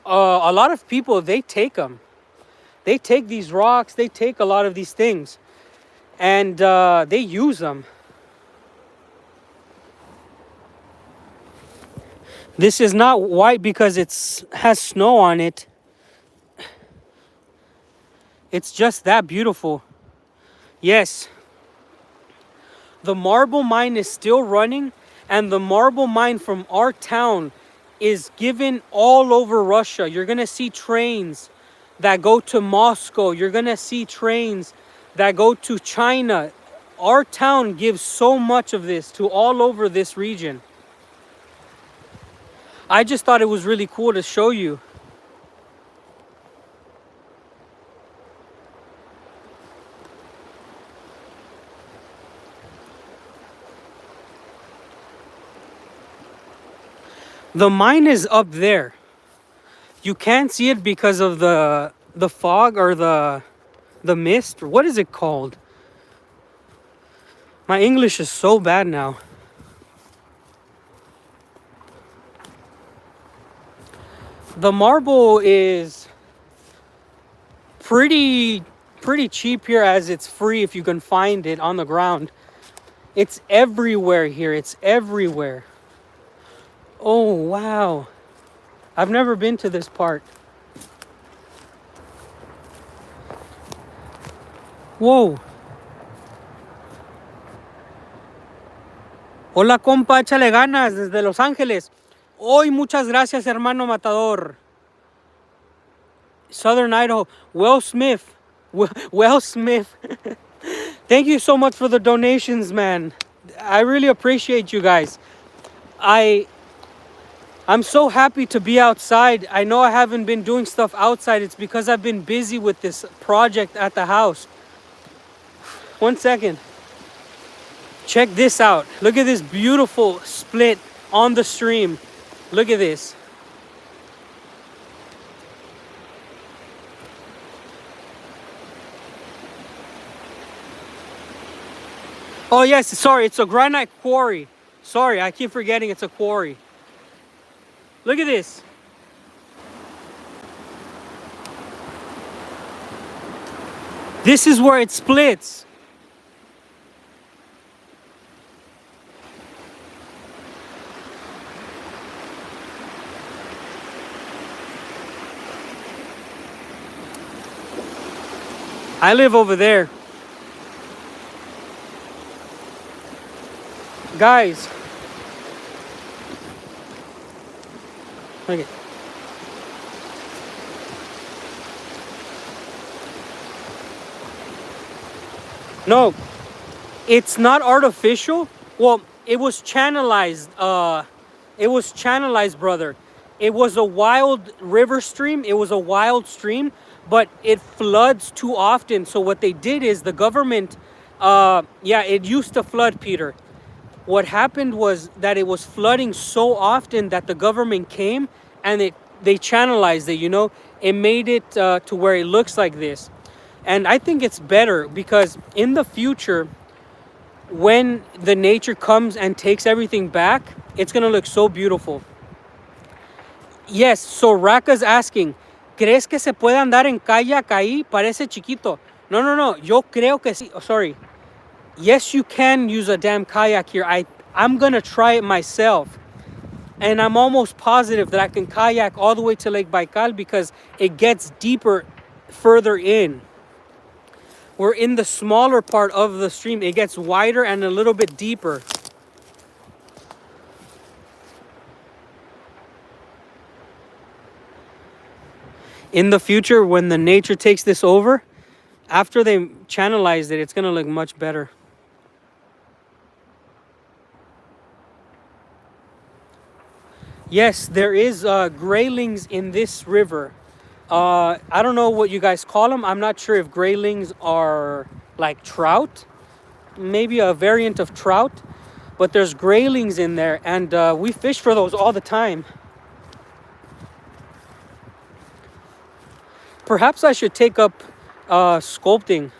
a lot of people, they take them. They take these rocks, they take a lot of these things, and they use them. This is not white because it has snow on it. It's just that beautiful. Yes. The marble mine is still running, and the marble mine from our town is given all over Russia. You're going to see trains that go to Moscow. You're going to see trains that go to China. Our town gives so much of this to all over this region. I just thought it was really cool to show you. The mine is up there. You can't see it because of the fog or the mist. What is it called? My English is so bad now. The marble is pretty cheap here, as it's free if you can find it on the ground. It's everywhere here. It's everywhere. Oh, wow. I've never been to this part. Whoa. Hola, compa, échale ganas desde Los Ángeles. Hoy, muchas gracias, hermano matador. Southern Idaho. Will Smith. Will Smith. Thank you so much for the donations, man. I really appreciate you guys. I'm so happy to be outside. I know I haven't been doing stuff outside. It's because I've been busy with this project at the house. 1 second. Check this out. Look at this beautiful split on the stream. Look at this. Oh yes, sorry, it's a granite quarry. Sorry, I keep forgetting it's a quarry. Look at this. This is where it splits. I live over there. Guys. Okay. No, it's not artificial. Well, it was channelized. Brother. It was a wild river stream. It was a wild stream, but it floods too often. So what they did is the government, it used to flood, Peter. What happened was that it was flooding so often that the government came and they channelized it, you know. It made it to where it looks like this. And I think it's better because in the future, when the nature comes and takes everything back, it's going to look so beautiful. Yes, so Raka's asking, ¿crees que se puede andar en kayak ahí? Parece chiquito. No, yo creo que sí. Oh, sorry. Yes, you can use a damn kayak here. I'm going to try it myself. And I'm almost positive that I can kayak all the way to Lake Baikal because it gets deeper further in. We're in the smaller part of the stream. It gets wider and a little bit deeper. In the future, when the nature takes this over, after they channelize it, it's going to look much better. Yes, there is graylings in this river. I don't know what you guys call them. I'm not sure if graylings are like trout. Maybe a variant of trout. But there's graylings in there, and we fish for those all the time. Perhaps I should take up sculpting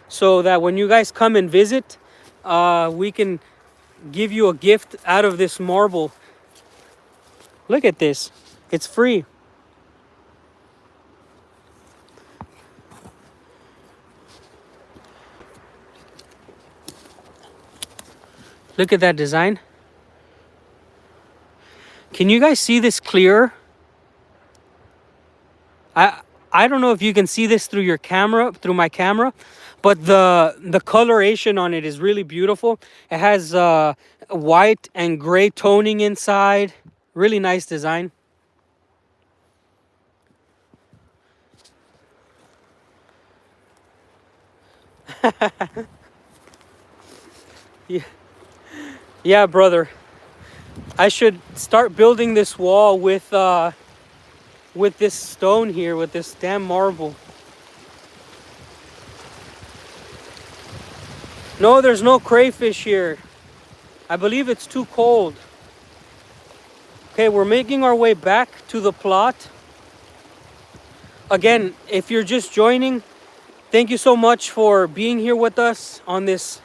so that when you guys come and visit, we can give you a gift out of this marble. Look at this. It's free. Look at that design. Can you guys see this clearer? I don't know if you can see this through your camera, through my camera, but the coloration on it is really beautiful. It has white and gray toning inside. Really nice design. Yeah, brother. I should start building this wall with this stone here, with this damn marble. No, there's no crayfish here. I believe it's too cold. Okay, we're making our way back to the plot. Again, if you're just joining, thank you so much for being here with us on this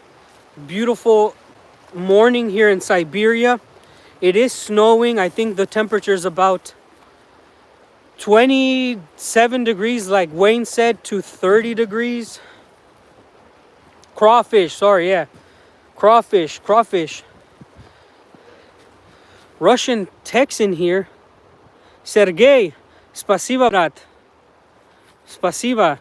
Beautiful morning here in Siberia. It is snowing. I think the temperature is about 27 degrees, like Wayne said, to 30 degrees. Crawfish, sorry, yeah. Crawfish. Russian text in here. Sergey, spasiba, brat. Spasiba.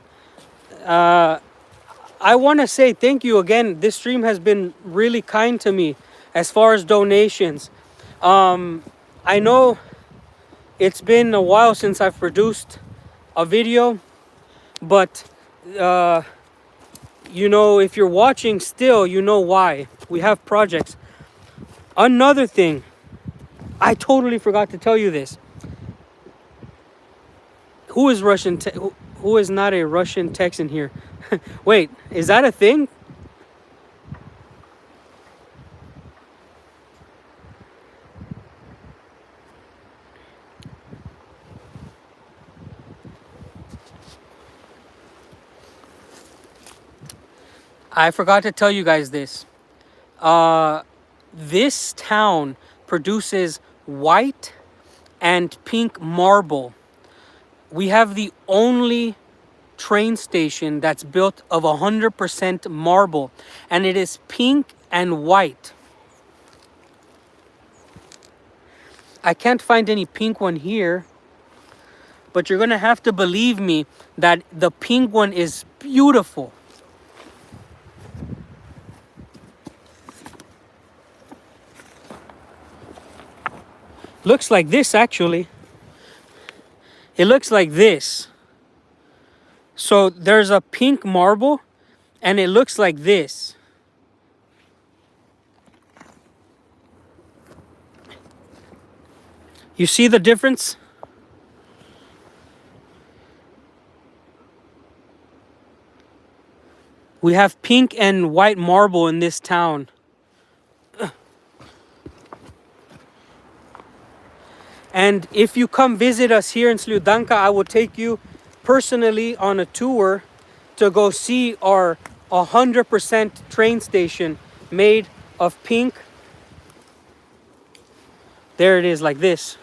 I want to say thank you again. This stream has been really kind to me as far as donations. I know it's been a while since I've produced a video, but you know, if you're watching still, you know why. We have projects. Another thing, I totally forgot to tell you this. Who is Russian? Who is not a Russian text in here? Wait, is that a thing? I forgot to tell you guys this. This town produces white and pink marble. We have the only train station that's built of 100% marble, and it is pink and white. I can't find any pink one here, but you're gonna have to believe me that the pink one is beautiful. Looks like this, actually. It looks like this. So there's a pink marble and it looks like this. You see the difference? We have pink and white marble in this town. And if you come visit us here in Sludanka, I will take you personally on a tour to go see our 100% train station made of pink. There it is, like this.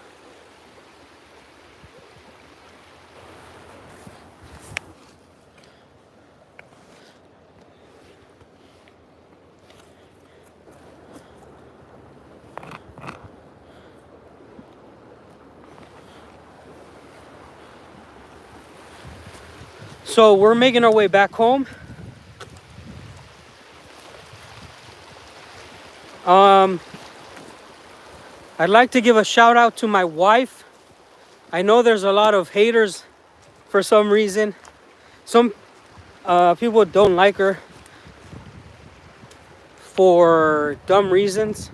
So we're making our way back home. I'd like to give a shout out to my wife. I know there's a lot of haters for some reason. Some people don't like her for dumb reasons,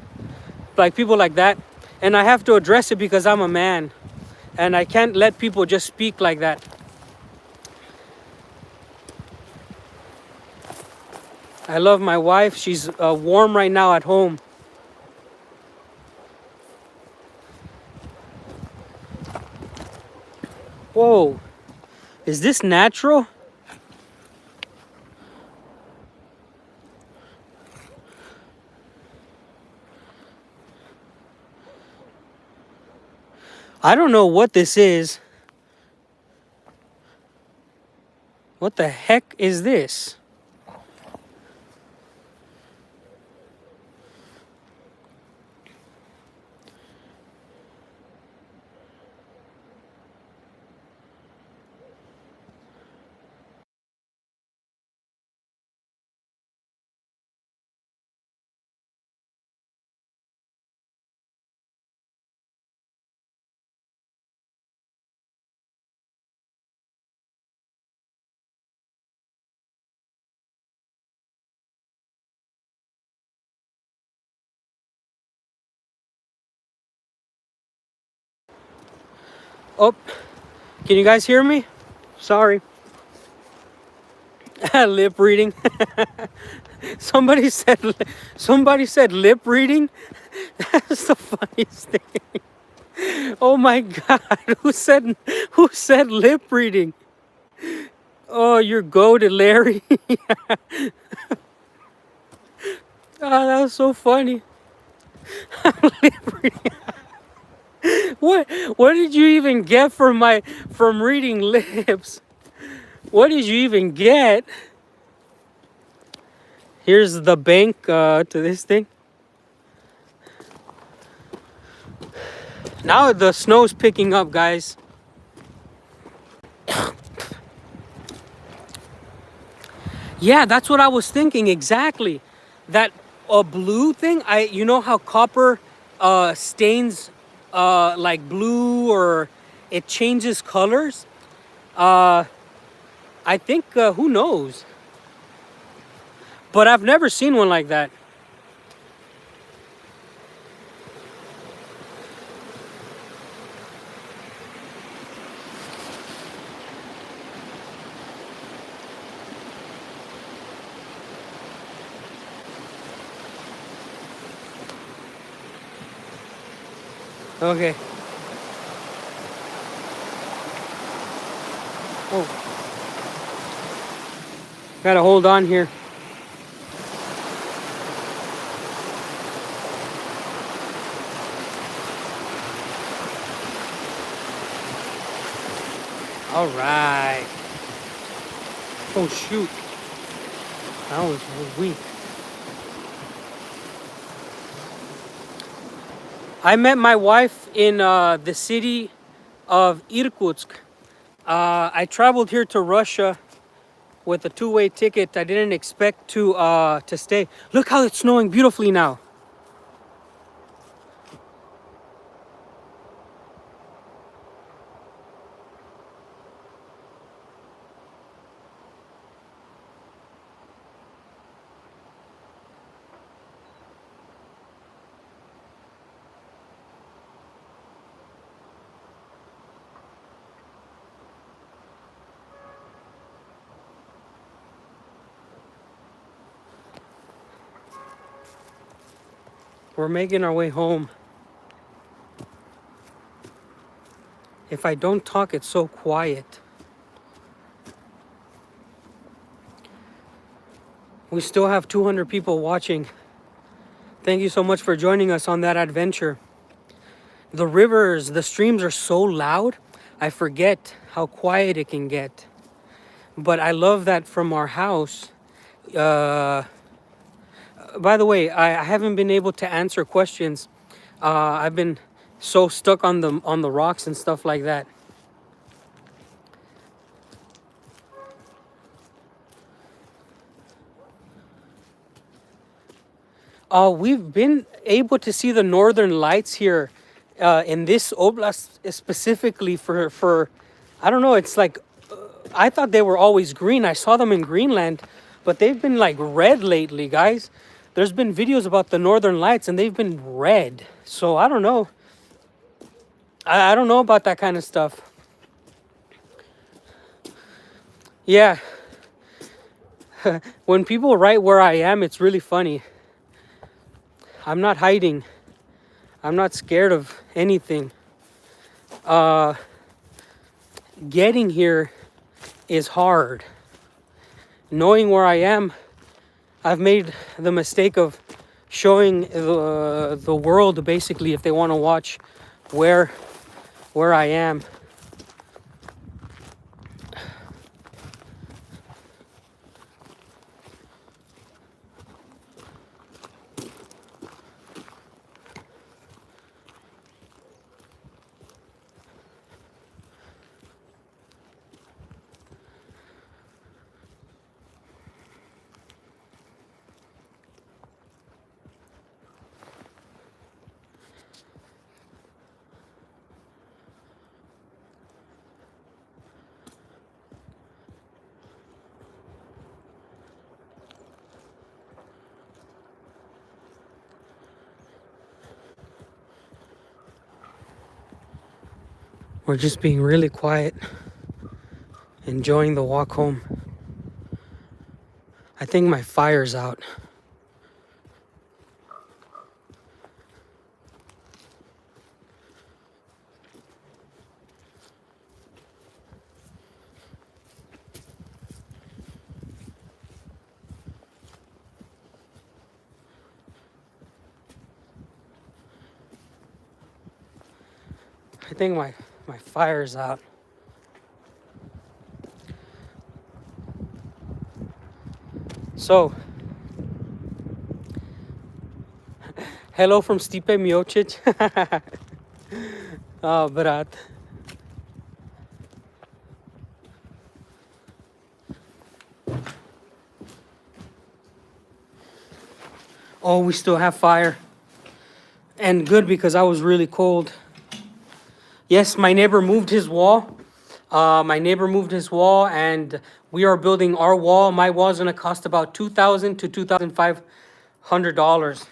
like people like that. And I have to address it because I'm a man and I can't let people just speak like that. I love my wife. She's warm right now at home. Whoa, is this natural? I don't know what this is. What the heck is this? Oh, can you guys hear me? Sorry. Lip reading. somebody said lip reading. That's the funniest thing. Oh my god, who said lip reading? Oh, you're goated, Larry. Oh, that was so funny. What did you even get from reading lips? What did you even get? Here's the bank to this thing. Now the snow's picking up, guys. Yeah, that's what I was thinking exactly. That blue thing. You know how copper stains like blue, or it changes colors. Uh, I think who knows, but I've never seen one like that. Okay. Oh, gotta hold on here. All right. Oh shoot, that was weak. I met my wife in the city of Irkutsk. I traveled here to Russia with a two-way ticket. I didn't expect to stay. Look how it's snowing beautifully now. We're making our way home. If I don't talk, it's so quiet. We still have 200 people watching. Thank you so much for joining us on that adventure. The rivers, the streams are so loud, I forget how quiet it can get. But I love that from our house. Uh, by the way, I haven't been able to answer questions. I've been so stuck on the rocks and stuff like that. We've been able to see the northern lights here in this oblast specifically for I don't know. It's like I thought they were always green. I saw them in Greenland, but they've been like red lately, guys. There's been videos about the northern lights and they've been red. So I don't know. I don't know about that kind of stuff. Yeah. When people write where I am, it's really funny. I'm not hiding. I'm not scared of anything. Getting here is hard. Knowing where I am, I've made the mistake of showing the world basically if they want to watch where I am. We're just being really quiet, enjoying the walk home. I think my fire's out. I think my fire's out. So, hello from Stipe Miocic. Oh, brat. Oh, we still have fire. And good, because I was really cold. Yes, my neighbor moved his wall. And we are building our wall. My wall is gonna cost about $2,000 to $2,500.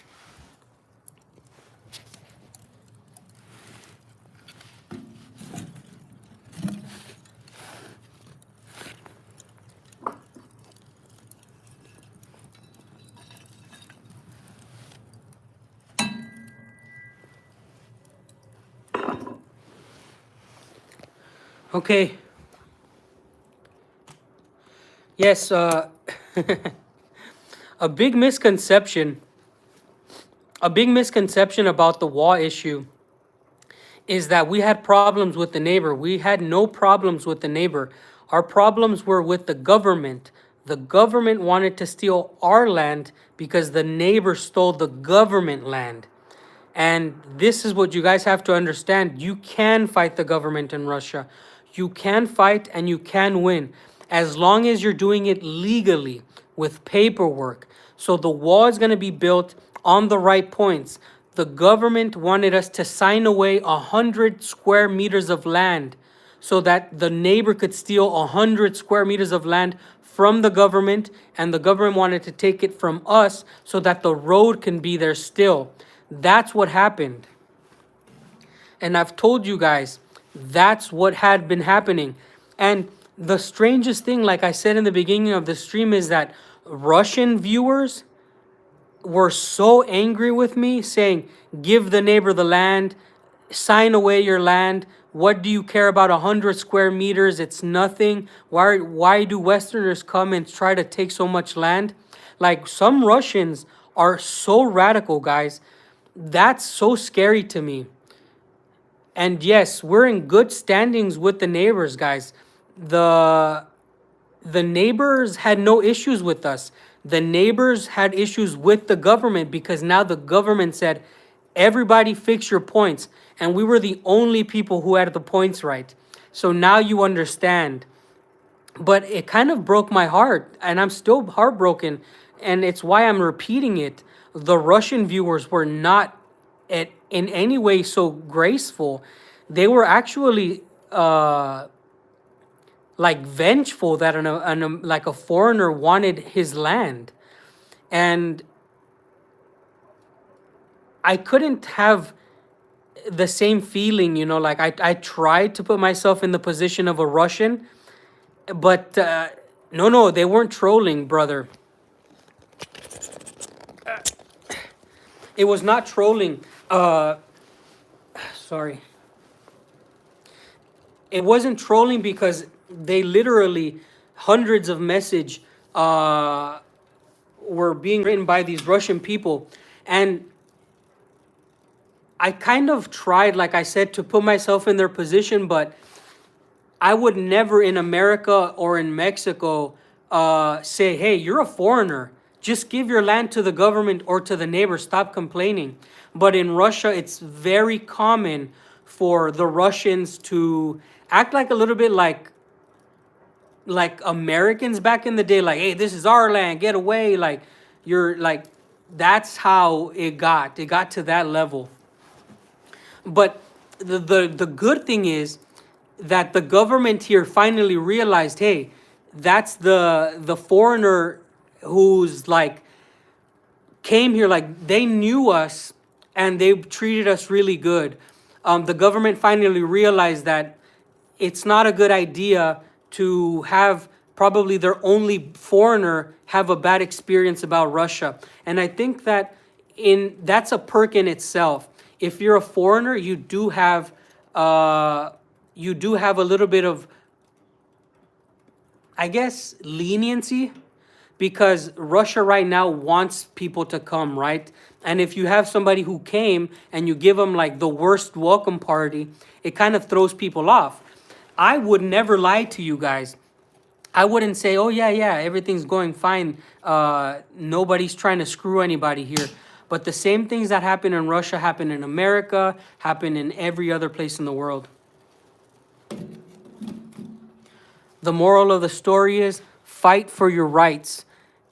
Okay. Yes. A big misconception. A big misconception about the wall issue is that we had problems with the neighbor. We had no problems with the neighbor. Our problems were with the government. The government wanted to steal our land because the neighbor stole the government land. And this is what you guys have to understand. You can fight the government in Russia. You can fight and you can win as long as you're doing it legally with paperwork. So the wall is going to be built on the right points. The government wanted us to sign away 100 square meters of land so that the neighbor could steal 100 square meters of land from the government, and the government wanted to take it from us so that the road can be there still. That's what happened. And I've told you guys, that's what had been happening. And the strangest thing, like I said in the beginning of the stream, is that Russian viewers were so angry with me, saying, give the neighbor the land, sign away your land. What do you care about 100 square meters? It's nothing. Why do Westerners come and try to take so much land? Like, some Russians are so radical, guys. That's so scary to me. And yes, we're in good standings with the neighbors, guys. The neighbors had no issues with us. The neighbors had issues with the government because now the government said, everybody fix your points. And we were the only people who had the points right. So now you understand. But it kind of broke my heart, and I'm still heartbroken. And it's why I'm repeating it. The Russian viewers were not in any way so graceful. They were actually like vengeful that like a foreigner wanted his land. And I couldn't have the same feeling, like I tried to put myself in the position of a Russian, but no, they weren't trolling, brother. It was not trolling. Sorry. It wasn't trolling because they literally, hundreds of messages were being written by these Russian people. And I kind of tried, like I said, to put myself in their position, but I would never in America or in Mexico say, hey, you're a foreigner. Just give your land to the government or to the neighbor. Stop complaining. But in Russia, it's very common for the Russians to act like a little bit like Americans back in the day. Like, hey, this is our land. Get away. Like, you're like, that's how it got. It got to that level. But the good thing is that the government here finally realized, hey, that's the foreigner who's like came here, like they knew us and they treated us really good. The government finally realized that it's not a good idea to have probably their only foreigner have a bad experience about Russia. And I think that that's a perk in itself. If you're a foreigner, you do have a little bit of, I guess, leniency, because Russia right now wants people to come, right? And if you have somebody who came and you give them like the worst welcome party, it kind of throws people off. I would never lie to you guys. I wouldn't say, oh, yeah, everything's going fine. Nobody's trying to screw anybody here. But the same things that happen in Russia happen in America, happen in every other place in the world. The moral of the story is fight for your rights,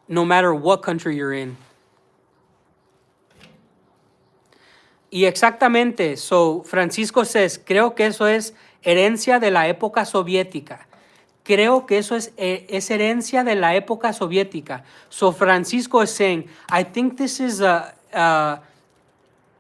no matter what country you're in. Y exactamente, so Francisco says, creo que eso es herencia de la época soviética. Creo que eso es herencia de la época soviética. So Francisco is saying, I think this is a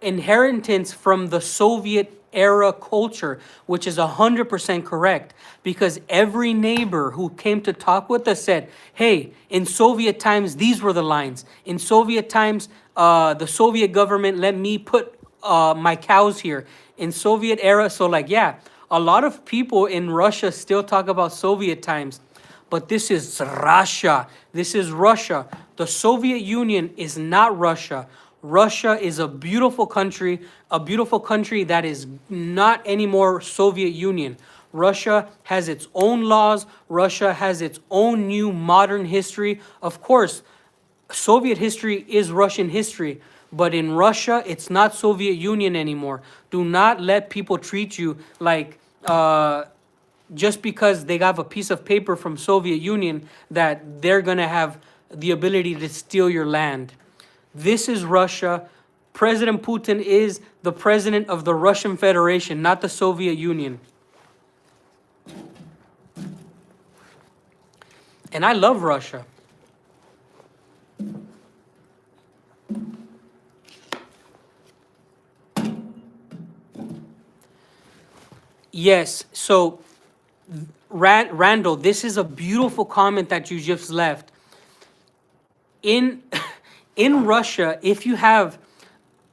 inheritance from the Soviet era culture, which is 100% correct, because every neighbor who came to talk with us said, hey, in Soviet times, these were the lines. In Soviet times, the Soviet government let me put my cows here. In Soviet era, so like, yeah, a lot of people in Russia still talk about Soviet times, but this is Russia. This is Russia. The Soviet Union is not Russia. Russia is a beautiful country that is not anymore Soviet Union. Russia has its own laws. Russia has its own new modern history. Of course, Soviet history is Russian history, but in Russia, it's not Soviet Union anymore. Do not let people treat you like just because they got a piece of paper from Soviet Union that they're gonna have the ability to steal your land. This is Russia. President Putin is the president of the Russian Federation, not the Soviet Union. And I love Russia. Yes, so Randall, this is a beautiful comment that you just left. In Russia, if you have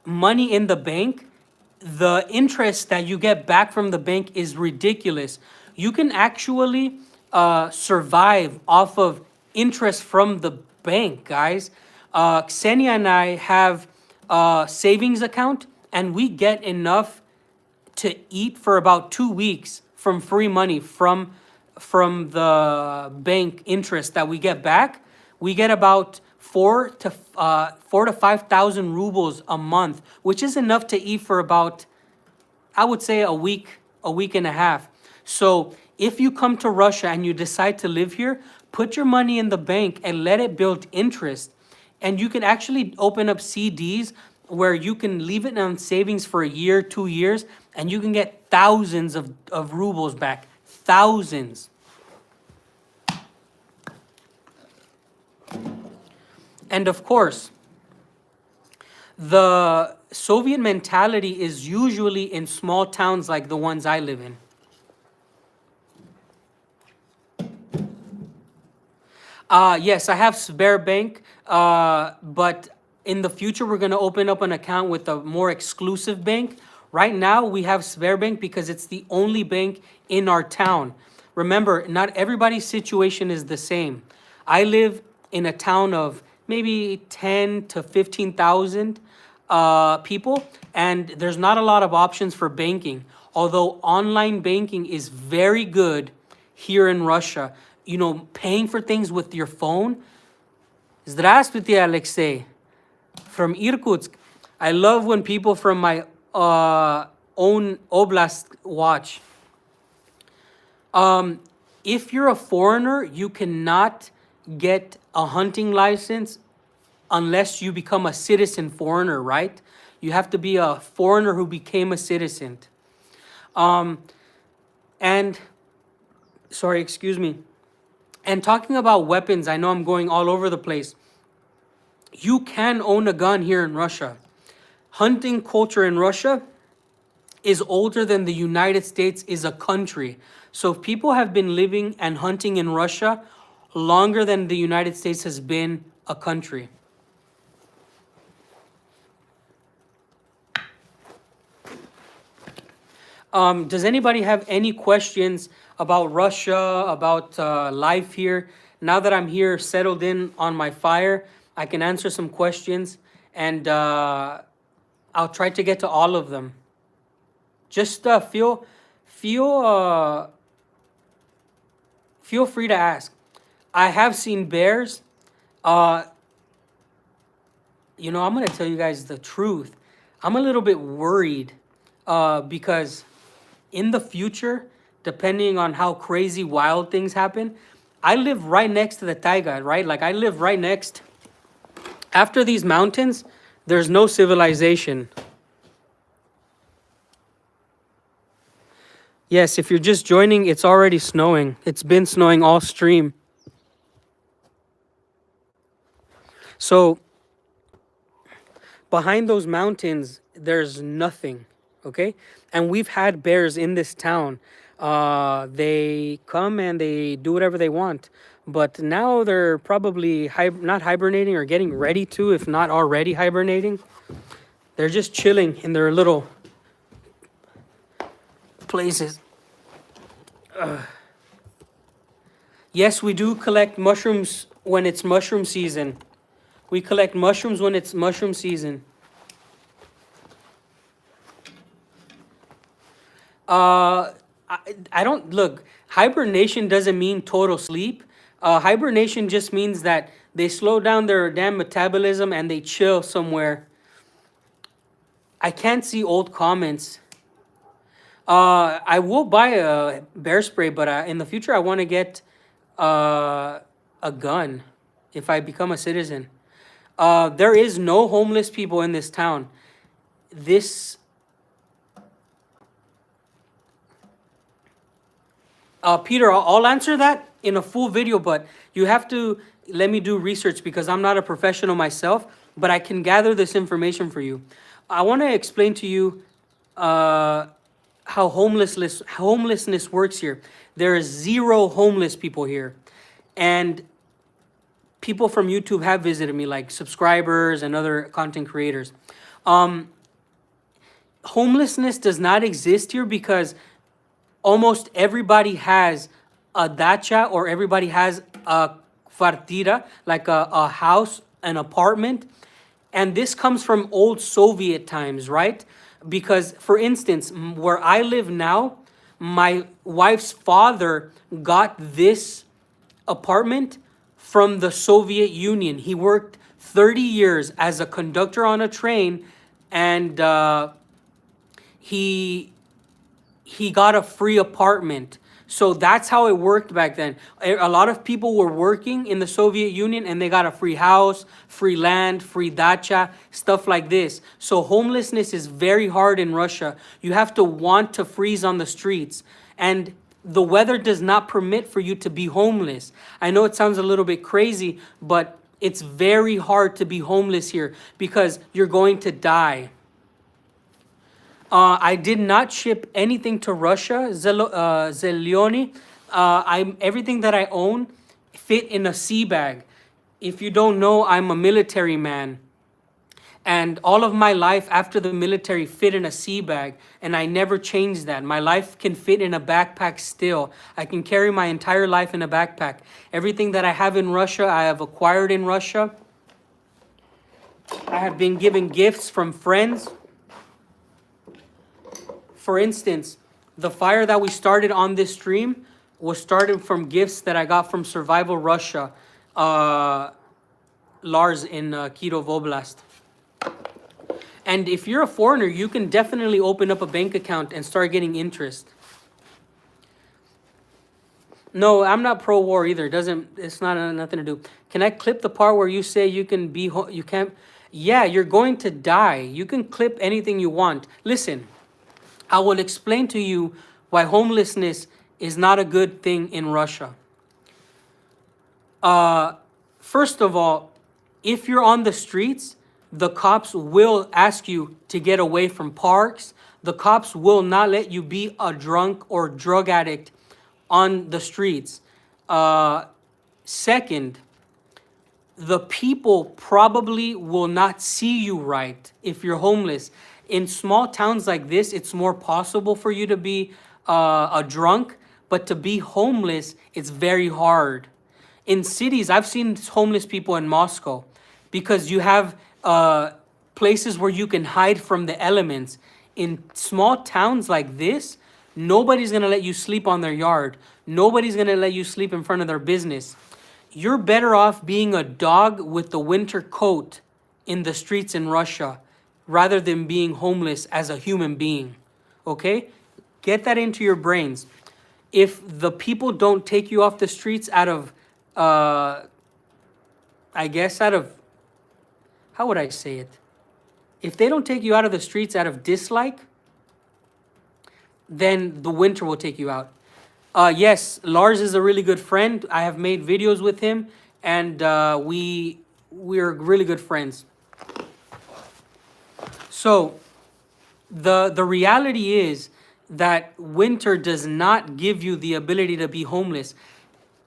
money in the bank, the interest that you get back from the bank is ridiculous. You can actually survive off of interest from the bank, guys. Ksenia and I have a savings account, and we get enough to eat for about 2 weeks from free money from the bank interest that we get back. We get about 4 to 5,000 rubles a month, which is enough to eat for about, I would say, a week and a half. So if you come to Russia and you decide to live here, put your money in the bank and let it build interest. And you can actually open up CDs where you can leave it on savings for a year, 2 years, and you can get thousands of rubles back. Thousands. And of course, the Soviet mentality is usually in small towns like the ones I live in. Yes, I have Sberbank, but in the future, we're going to open up an account with a more exclusive bank. Right now, we have Sberbank because it's the only bank in our town. Remember, not everybody's situation is the same. I live in a town of maybe 10 to 15,000 people, and there's not a lot of options for banking. Although online banking is very good here in Russia. You know, paying for things with your phone. Здравствуйте, Alexei. From Irkutsk. I love when people from my own oblast watch. If you're a foreigner, you cannot get a hunting license unless you become a citizen foreigner, right? You have to be a foreigner who became a citizen. And talking about weapons, I know I'm going all over the place. You can own a gun here in Russia. Hunting culture in Russia is older than the United States is a country. So people have been living and hunting in Russia longer than the United States has been a country. Does anybody have any questions about Russia, about life here? now that I'm here settled in on my fire, I can answer some questions, and I'll try to get to all of them. Just feel feel free to ask. I have seen bears. Uh, I'm gonna tell you guys the truth. I'm a little bit worried because in the future, depending on how crazy wild things happen, I live right next to the taiga, right? Like I live right next. After these mountains, there's no civilization. Yes, if you're just joining, it's already snowing. It's been snowing all stream. So behind those mountains, there's nothing, okay? And we've had bears in this town. They come and they do whatever they want. But now they're probably not hibernating or getting ready to, if not already hibernating. They're just chilling in their little places. Yes, we do collect mushrooms when it's mushroom season. We collect mushrooms when it's mushroom season. I don't look. Hibernation doesn't mean total sleep. Hibernation just means that they slow down their damn metabolism and they chill somewhere. I can't see old comments. I will buy a bear spray, but in the future I want to get a gun if I become a citizen. There is no homeless people in this town. This Peter, I'll answer that in a full video, but you have to let me do research because I'm not a professional myself, but I can gather this information for you. I want to explain to you how homelessness works here. There is 0 homeless people here. And people from YouTube have visited me, like subscribers and other content creators. Homelessness does not exist here because almost everybody has a dacha, or everybody has a kvartira, like a house, an apartment. And this comes from old Soviet times, right? Because, for instance, where I live now, my wife's father got this apartment from the Soviet Union. He worked 30 years as a conductor on a train, and he got a free apartment. So that's how it worked back then. A lot of people were working in the Soviet Union and they got a free house, free land, free dacha, stuff like this. So homelessness is very hard in Russia. You have to want to freeze on the streets. And the weather does not permit for you to be homeless. I know it sounds a little bit crazy, but it's very hard to be homeless here because you're going to die. I did not ship anything to Russia, Zelioni. Everything that I own fit in a sea bag. If you don't know, I'm a military man. And all of my life after the military fit in a sea bag, and I never changed that. My life can fit in a backpack still. I can carry my entire life in a backpack. Everything that I have in Russia, I have acquired in Russia. I have been given gifts from friends. For instance, the fire that we started on this stream was started from gifts that I got from Survival Russia, Lars in Kirov Oblast. And if you're a foreigner, you can definitely open up a bank account and start getting interest. No, I'm not pro-war either. It's not nothing to do. Can I clip the part where you say you can't? Yeah, you're going to die. You can clip anything you want. Listen. I will explain to you why homelessness is not a good thing in Russia. First of all, if you're on the streets, the cops will ask you to get away from parks. The cops will not let you be a drunk or drug addict on the streets. Second, the people probably will not see you right if you're homeless. In small towns like this, it's more possible for you to be a drunk, but to be homeless, it's very hard. In cities, I've seen homeless people in Moscow because you have places where you can hide from the elements. In small towns like this, nobody's gonna let you sleep on their yard. Nobody's gonna let you sleep in front of their business. You're better off being a dog with the winter coat in the streets in Russia rather than being homeless as a human being. Okay? Get that into your brains. If the people don't take you off the streets out of, I guess, out of, how would I say it? If they don't take you out of the streets out of dislike, then the winter will take you out. Yes, Lars is a really good friend. I have made videos with him, and we're really good friends. So the reality is that winter does not give you the ability to be homeless.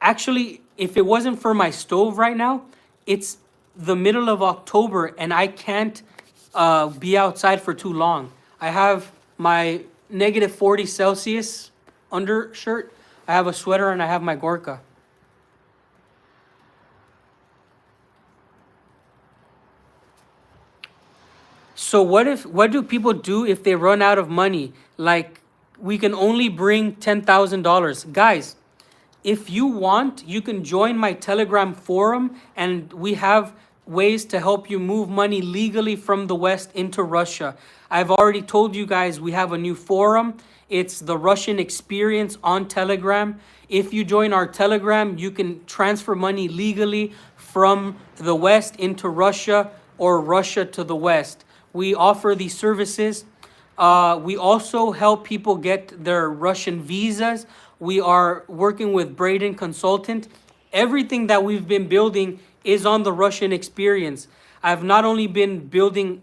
Actually, if it wasn't for my stove right now, it's the middle of October and I can't be outside for too long. I have my -40 Celsius undershirt, I have a sweater, and I have my Gorka. So what do people do if they run out of money? Like, we can only bring $10,000. Guys, if you want, you can join my Telegram forum, and we have ways to help you move money legally from the West into Russia. I've already told you guys we have a new forum. It's the Russian Experience on Telegram. If you join our Telegram, you can transfer money legally from the West into Russia or Russia to the West. We offer these services. We also help people get their Russian visas. We are working with Braden Consultant. Everything that we've been building is on the Russian Experience. I've not only been building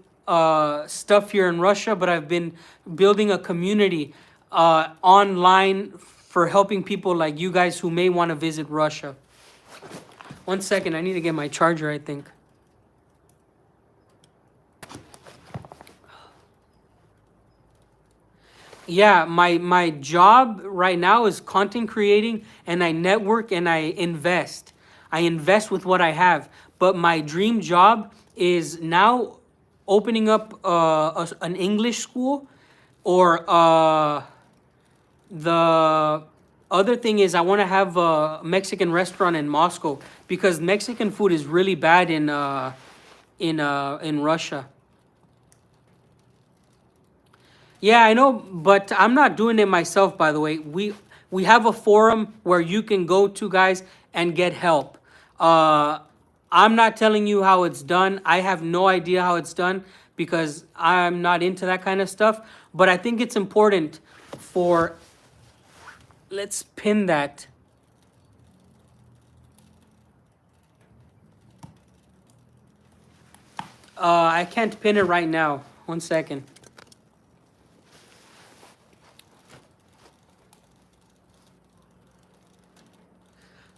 stuff here in Russia, but I've been building a community online for helping people like you guys who may want to visit Russia. 1 second, I need to get my charger, I think. Yeah, my job right now is content creating, and I network and I invest. I invest with what I have. But my dream job is now opening up an English school, or the other thing is I want to have a Mexican restaurant in Moscow because Mexican food is really bad in Russia. Yeah, I know, but I'm not doing it myself, by the way. We have a forum where you can go to, guys, and get help. I'm not telling you how it's done. I have no idea how it's done because I'm not into that kind of stuff. But I think it's important for... Let's pin that. I can't pin it right now. 1 second.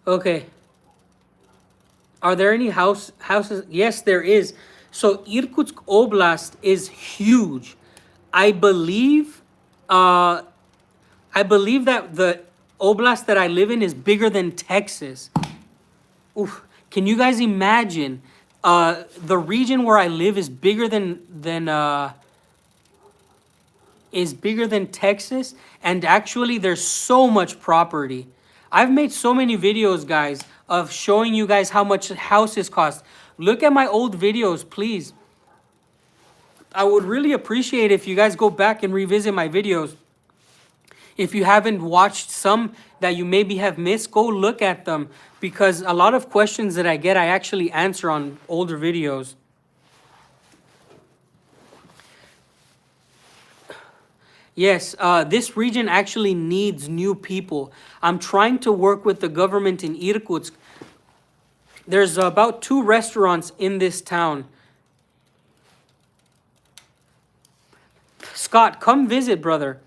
Okay. Are there any houses? Yes, there is. So Irkutsk Oblast is huge. I believe that the oblast that I live in is bigger than Texas. Oof. Can you guys imagine? The region where I live is bigger than Texas, and actually there's so much property. I've made so many videos, guys, of showing you guys how much houses cost. Look at my old videos, please. I would really appreciate if you guys go back and revisit my videos. If you haven't watched some that you maybe have missed, go look at them, because a lot of questions that I get, I actually answer on older videos. Yes, this region actually needs new people. I'm trying to work with the government in Irkutsk. There's about 2 restaurants in this town. Scott, come visit, brother.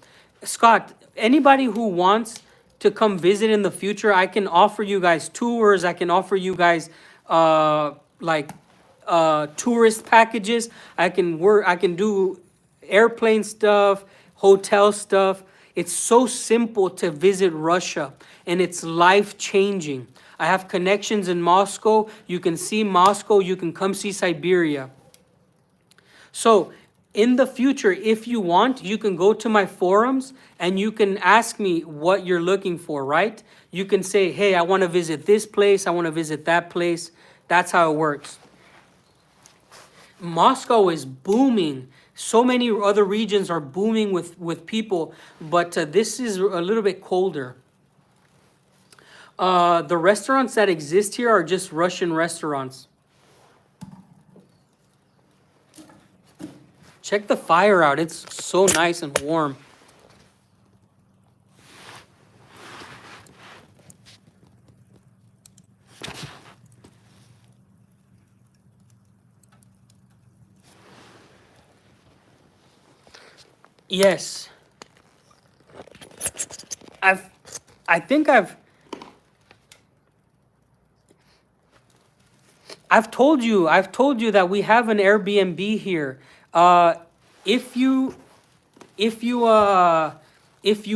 Scott, anybody who wants to come visit in the future, I can offer you guys tours. I can offer you guys tourist packages. I can do airplane stuff, hotel stuff. It's so simple to visit Russia, and it's life-changing. I have connections in Moscow. You can see Moscow. You can come see Siberia. So in the future, if you want, you can go to my forums and you can ask me what you're looking for, right? You can say, hey, I want to visit this place. I want to visit that place. That's how it works. Moscow is booming. So many other regions are booming with people, but this is a little bit colder. The restaurants that exist here are just Russian restaurants. Check the fire out. It's so nice and warm. Yes. I think I've told you that we have an Airbnb here. If you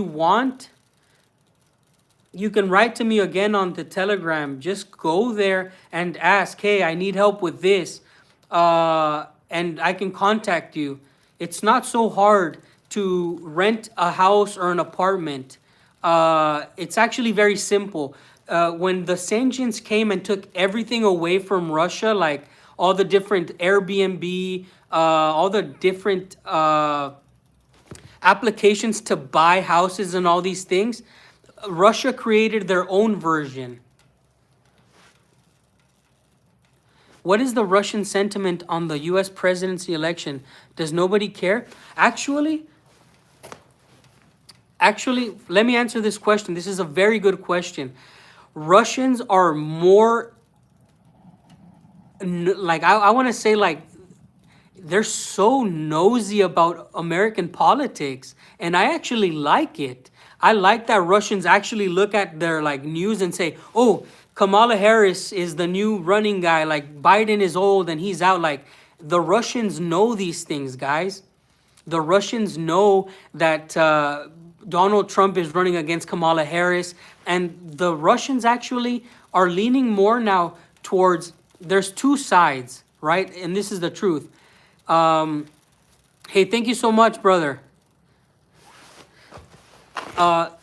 want, you can write to me again on the Telegram. Just go there and ask, hey, I need help with this, and I can contact you. It's not so hard to rent a house or an apartment. It's actually very simple. When the sanctions came and took everything away from Russia, like all the different Airbnb, all the different applications to buy houses and all these things, Russia created their own version. What is the Russian sentiment on the US presidency election? Does nobody care? Actually, let me answer this question. This is a very good question. Russians are more, like, I want to say, like, they're so nosy about American politics, and I actually like it. I like that Russians actually look at their, like, news and say, oh, Kamala Harris is the new running guy, like Biden is old and he's out. Like, the Russians know these things, guys. The Russians know that Donald Trump is running against Kamala Harris, and the Russians actually are leaning more now towards, there's two sides, right? And this is the truth. Hey, thank you so much, brother. The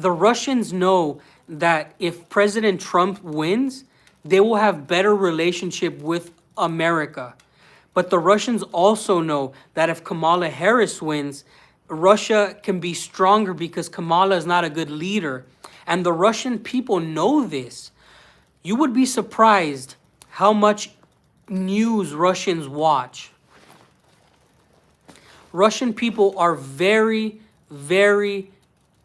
Russians know that if President Trump wins, they will have better relationship with America. But the Russians also know that if Kamala Harris wins, Russia can be stronger because Kamala is not a good leader. And the Russian people know this. You would be surprised how much news Russians watch. Russian people are very, very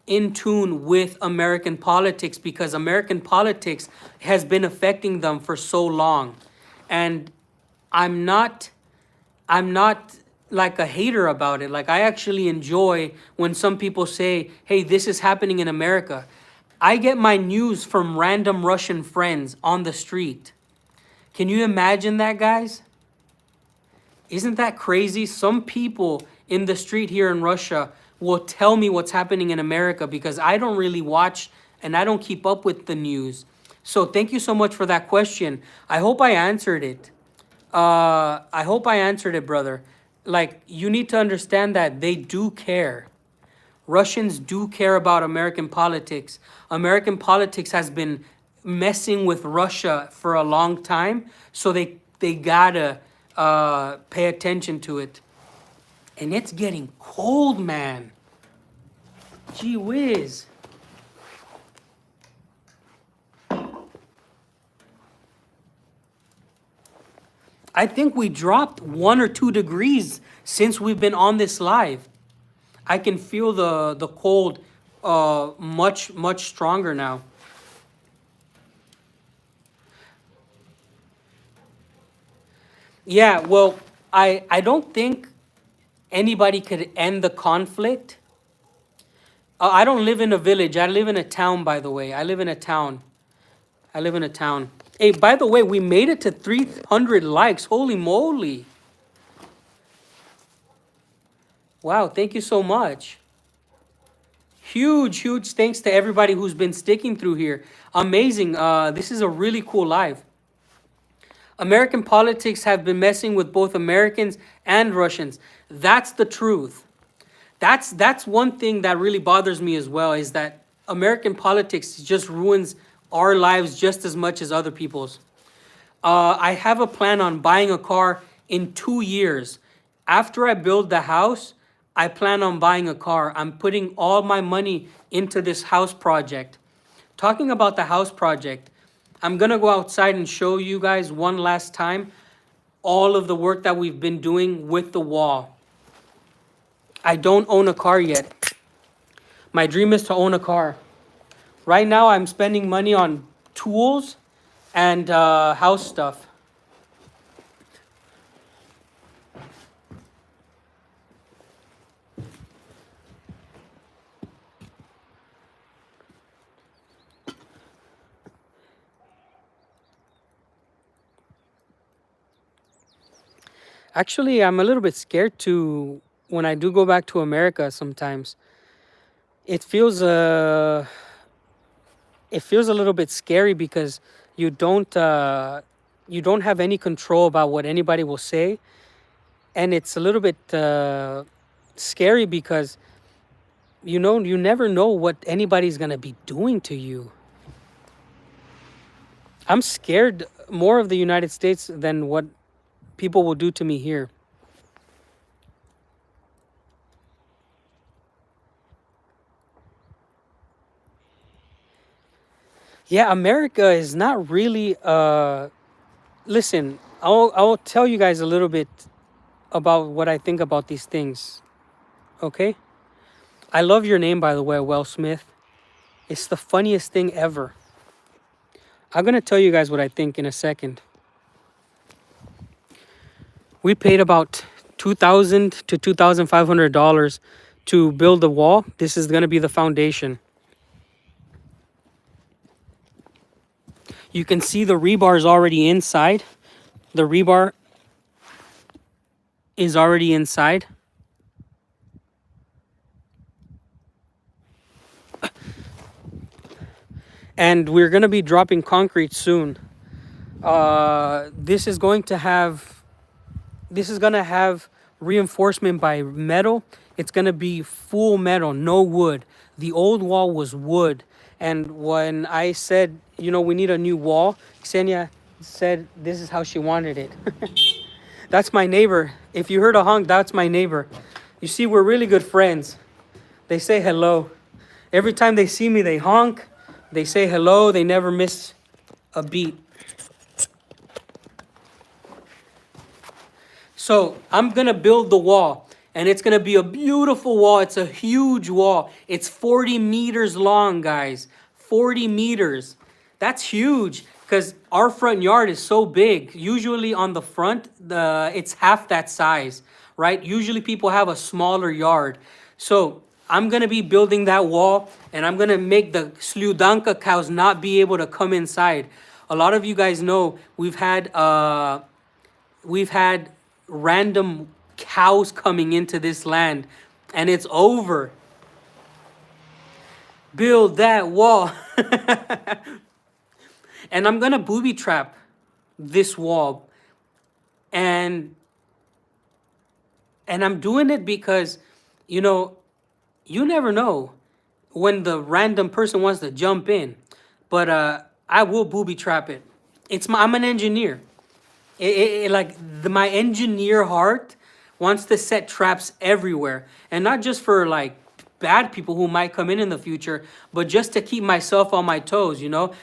in tune with American politics because American politics has been affecting them for so long. And I'm not like a hater about it. Like, I actually enjoy when some people say, hey, this is happening in America. I get my news from random Russian friends on the street. Can you imagine that, guys? Isn't that crazy? Some people in the street here in Russia will tell me what's happening in America because I don't really watch and I don't keep up with the news. So thank you so much for that question. I hope I answered it. I hope I answered it, brother. Like, you need to understand that they do care. Russians do care about American politics. American politics has been messing with Russia for a long time, so they gotta pay attention to it. And it's getting cold, man. Gee whiz. I think we dropped 1 or 2 degrees since we've been on this live. I can feel the cold much stronger now. Yeah, well, I don't think anybody could end the conflict. I don't live in a village. I live in a town, by the way. I live in a town. Hey, by the way, we made it to 300 likes. Holy moly. Wow, thank you so much. Huge thanks to everybody who's been sticking through here. Amazing. This is a really cool live. American politics have been messing with both Americans and Russians. That's the truth. That's one thing that really bothers me as well, is that American politics just ruins our lives just as much as other people's. I have a plan on buying a car in 2 years. After I build the house, I plan on buying a car. I'm putting all my money into this house project. Talking about the house project, I'm gonna go outside and show you guys one last time all of the work that we've been doing with the wall. I don't own a car yet. My dream is to own a car. Right now, I'm spending money on tools and house stuff. Actually, I'm a little bit scared to, when I do go back to America sometimes. It feels a little bit scary because you don't have any control about what anybody will say, and it's a little bit scary because you never know what anybody's gonna be doing to you. I'm scared more of the United States than what people will do to me here. Yeah, America is not really listen, I'll tell you guys a little bit about what I think about these things. Okay? I love your name, by the way, Will Smith. It's the funniest thing ever. I'm gonna tell you guys what I think in a second. We paid about $2,000 to $2,500 to build the wall. This is gonna be the foundation. You can see the rebar is already inside. The rebar is already inside. And we're gonna be dropping concrete soon. This is gonna have reinforcement by metal. It's gonna be full metal, no wood. The old wall was wood. And when I said, we need a new wall, Ksenia said this is how she wanted it. That's my neighbor. If you heard a honk, that's my neighbor. You see, we're really good friends. They say hello. Every time they see me, they honk. They say hello. They never miss a beat. So I'm going to build the wall. And it's going to be a beautiful wall. It's a huge wall. It's 40 meters long, guys. 40 meters. That's huge because our front yard is so big. Usually on the front, it's half that size, right? Usually people have a smaller yard. So I'm going to be building that wall, and I'm going to make the Sludanka cows not be able to come inside. A lot of you guys know we've had random cows coming into this land, and it's over. Build that wall. And I'm gonna booby trap this wall, and I'm doing it because you never know when the random person wants to jump in, but I will booby trap it. I'm an engineer. My engineer heart wants to set traps everywhere, and not just for like bad people who might come in the future, but just to keep myself on my toes,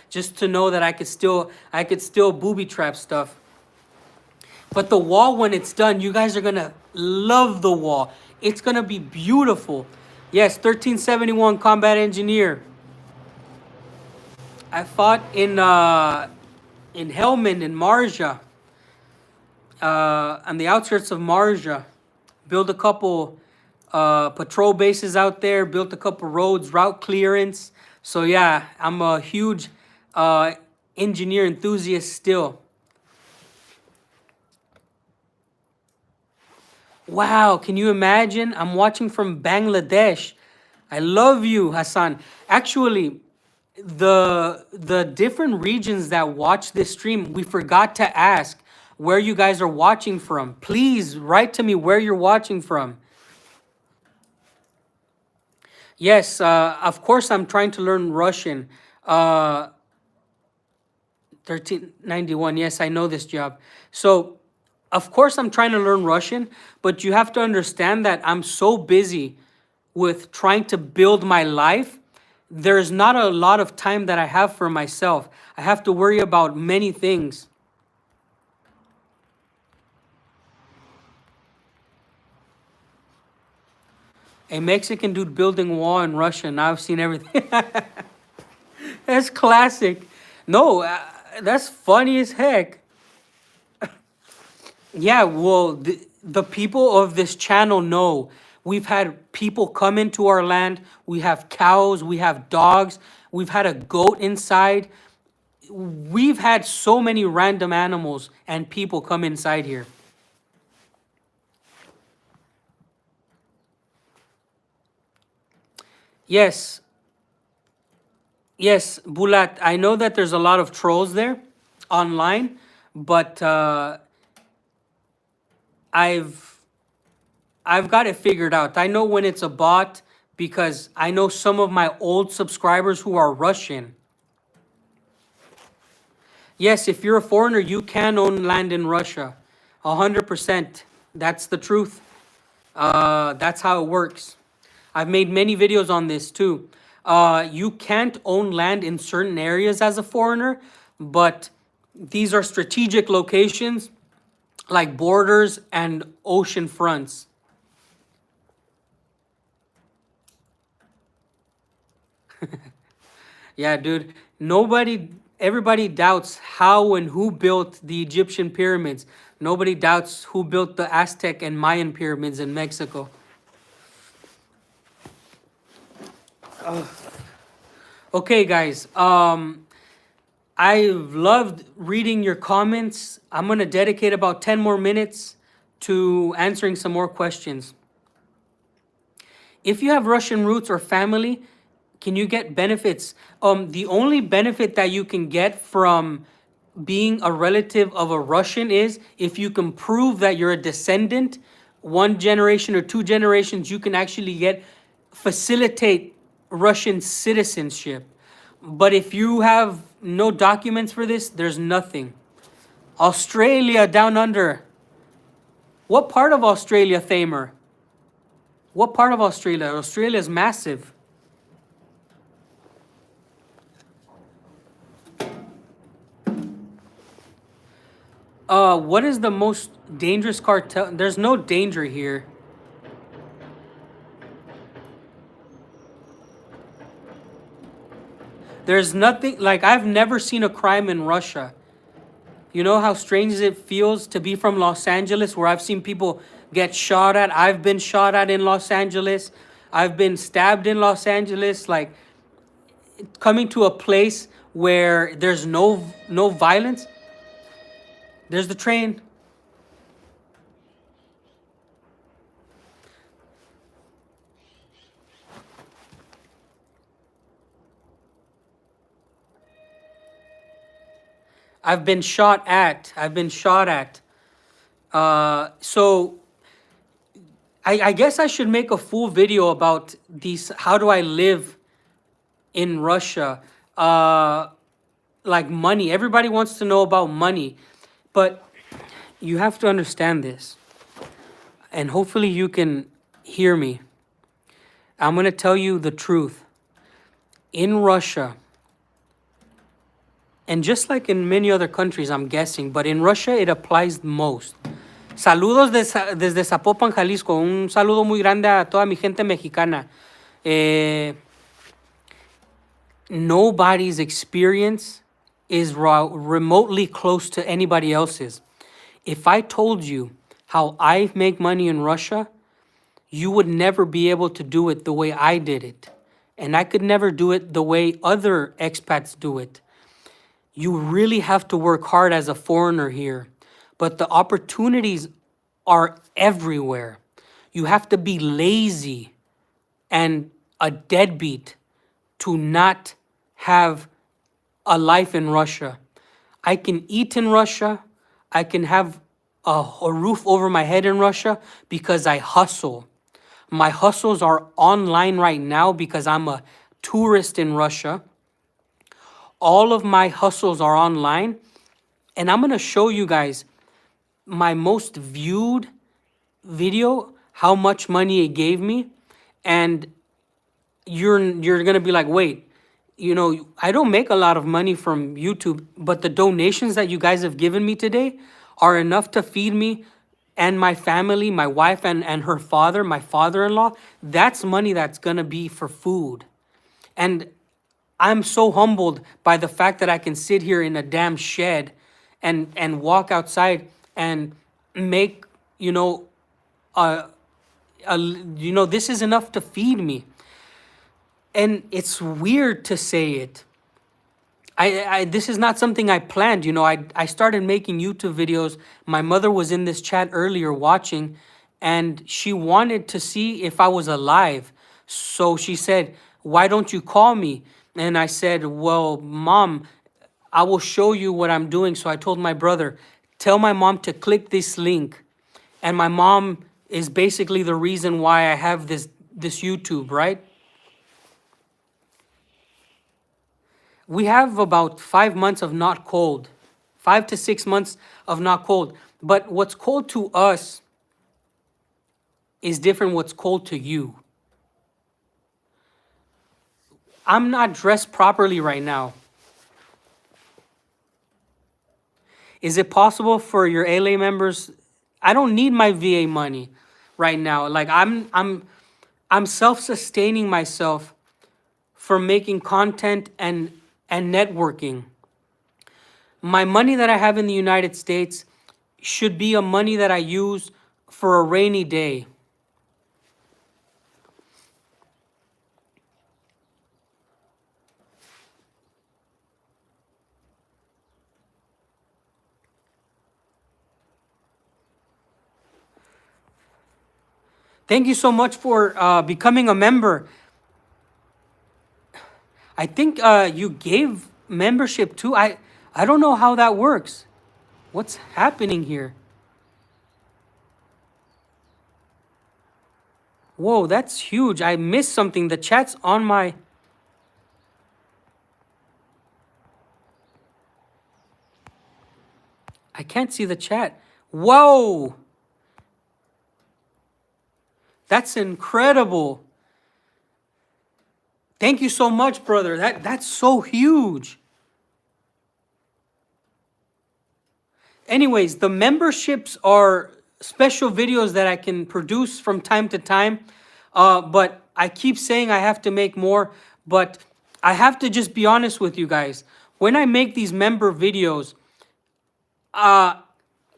just to know that I could still booby trap stuff. But the wall, when it's done, you guys are gonna love the wall. It's gonna be beautiful. Yes, 1371 combat engineer. I fought in Helmand in Marja. On the outskirts of Marja, built a couple patrol bases out there, built a couple roads, route clearance. So yeah, I'm a huge engineer enthusiast still. Wow, can you imagine? I'm watching from Bangladesh. I love you, Hassan. Actually, the different regions that watch this stream, we forgot to ask where you guys are watching from. Please write to me where you're watching from. Yes, of course I'm trying to learn Russian. 1391. Yes, I know this job. So, of course I'm trying to learn Russian, but you have to understand that I'm so busy with trying to build my life. There's not a lot of time that I have for myself. I have to worry about many things. A Mexican dude building a wall in Russia. Now I've seen everything. That's classic. No, that's funny as heck. Yeah, well, the people of this channel know we've had people come into our land. We have cows, we have dogs, we've had a goat inside. We've had so many random animals and people come inside here. Yes, yes, Bulat, I know that there's a lot of trolls there online, but I've I've got it figured out. I know when it's a bot because I know some of my old subscribers who are Russian. Yes, if you're a foreigner, you can own land in Russia. 100%. That's the truth. That's how it works. I've made many videos on this too. You can't own land in certain areas as a foreigner, but these are strategic locations like borders and ocean fronts. Yeah, dude. Everybody doubts how and who built the Egyptian pyramids. Nobody doubts who built the Aztec and Mayan pyramids in Mexico. Okay, guys. I've loved reading your comments. I'm going to dedicate about 10 more minutes to answering some more questions. If you have Russian roots or family, can you get benefits? The only benefit that you can get from being a relative of a Russian is if you can prove that you're a descendant, one generation or two generations, you can actually facilitate Russian citizenship. But if you have no documents for this, there's nothing. Australia down under. What part of Australia, Thamer? What part of Australia? Australia is massive. What is the most dangerous cartel? There's no danger here. There's nothing, like, I've never seen a crime in Russia. You know how strange it feels to be from Los Angeles, where I've seen people get shot at. I've been shot at in Los Angeles. I've been stabbed in Los Angeles. Like, coming to a place where there's no violence. There's the train. I've been shot at. So I guess I should make a full video about these. How do I live in Russia? Like money. Everybody wants to know about money. But you have to understand this. And hopefully you can hear me. I'm going to tell you the truth. In Russia, and just like in many other countries, I'm guessing, but in Russia it applies most. Saludos desde Zapopan, Jalisco. Un saludo muy grande a toda mi gente mexicana. Nobody's experience is remotely close to anybody else's. If I told you how I make money in Russia, you would never be able to do it the way I did it. And I could never do it the way other expats do it. You really have to work hard as a foreigner here. But the opportunities are everywhere. You have to be lazy and a deadbeat to not have a life in Russia. I can eat in Russia. I can have a roof over my head in Russia because I hustle. My hustles are online right now because I'm a tourist in Russia. All of my hustles are online. And I'm going to show you guys my most viewed video, how much money it gave me. And you're going to be like, wait, you know, I don't make a lot of money from YouTube, but the donations that you guys have given me today are enough to feed me and my family, my wife and her father, my father-in-law. That's money that's going to be for food. And I'm so humbled by the fact that I can sit here in a damn shed and walk outside and make, you know, this is enough to feed me. And it's weird to say it. This is not something I planned. You know, I started making YouTube videos. My mother was in this chat earlier watching, and she wanted to see if I was alive. So she said, why don't you call me? And I said, well, Mom, I will show you what I'm doing. So I told my brother, tell my mom to click this link. And my mom is basically the reason why I have this YouTube, right? We have about 5 months of not cold, 5 to 6 months of not cold. But what's cold to us is different what's cold to you. I'm not dressed properly right now. Is it possible for your LA members? I don't need my VA money right now. Like I'm self-sustaining myself for making content and networking. My money that I have in the United States should be a money that I use for a rainy day. Thank you so much for becoming a member. I think you gave membership too. I don't know how that works. What's happening here? Whoa, that's huge. I missed something. The chat's on my... I can't see the chat. Whoa! That's incredible. Thank you so much, brother. That's so huge. Anyways, the memberships are special videos that I can produce from time to time. But I keep saying I have to make more. But I have to just be honest with you guys. When I make these member videos,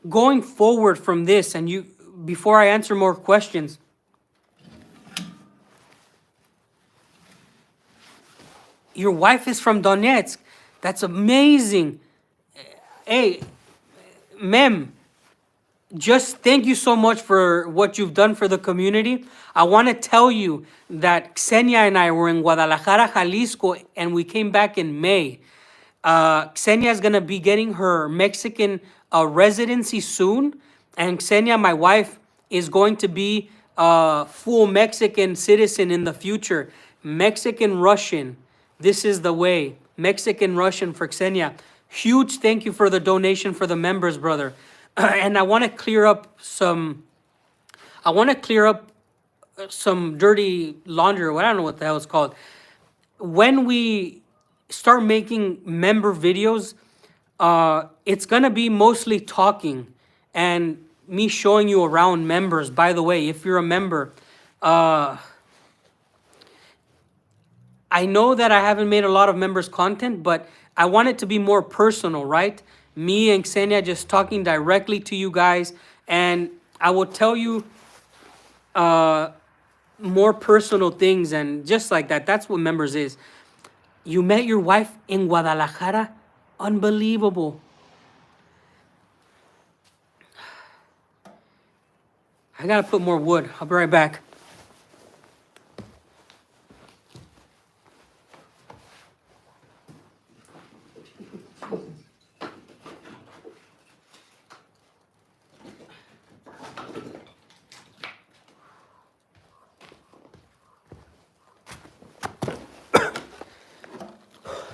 going forward from this, and you, before I answer more questions, your wife is from Donetsk. That's amazing. Hey, Mem, just thank you so much for what you've done for the community. I want to tell you that Ksenia and I were in Guadalajara, Jalisco, and we came back in May. Ksenia is going to be getting her Mexican residency soon. And Ksenia, my wife, is going to be a full Mexican citizen in the future. Mexican Russian. This is the way. Mexican Russian for Ksenia. Huge thank you for the donation for the members, brother. And I want to clear up some dirty laundry, or I don't know what the hell it's called. When we start making member videos, it's gonna be mostly talking and me showing you around members. By the way, if you're a member, I know that I haven't made a lot of members content, but I want it to be more personal, right? Me and Ksenia just talking directly to you guys, and I will tell you more personal things, and just like that. That's what members is. You met your wife in Guadalajara? Unbelievable. I gotta put more wood. I'll be right back.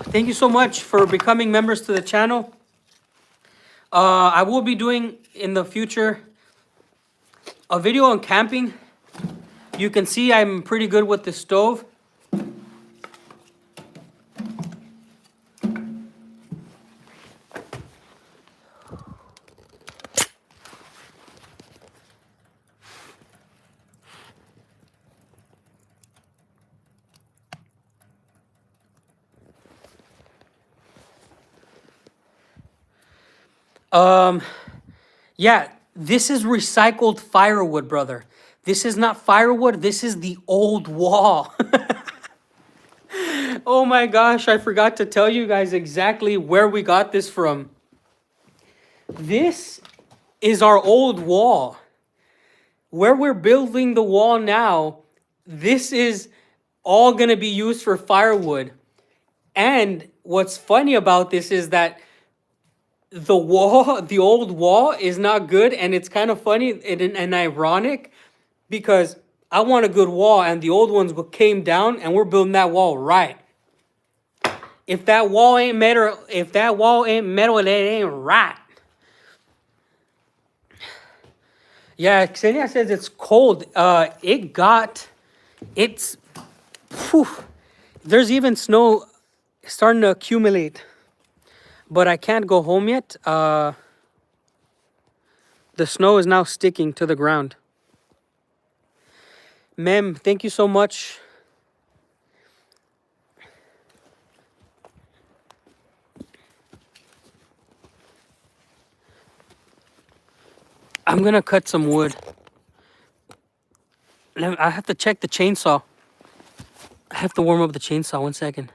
Thank you so much for becoming members to the channel. I will be doing in the future a video on camping. You can see I'm pretty good with the stove. Yeah, this is recycled firewood, brother. This is not firewood, this is the old wall. Oh my gosh, I forgot to tell you guys exactly where we got this from. This is our old wall. Where we're building the wall now, this is all going to be used for firewood. And what's funny about this is that the wall, the old wall is not good, and it's kind of funny and ironic because I want a good wall and the old ones came down and we're building that wall right. If that wall ain't metal, it ain't right. Yeah, Ksenia says it's cold. It's, whew, there's even snow starting to accumulate. But I can't go home yet. The snow is now sticking to the ground. Mem, thank you so much. I'm gonna cut some wood. I have to check the chainsaw. I have to warm up the chainsaw. 1 second.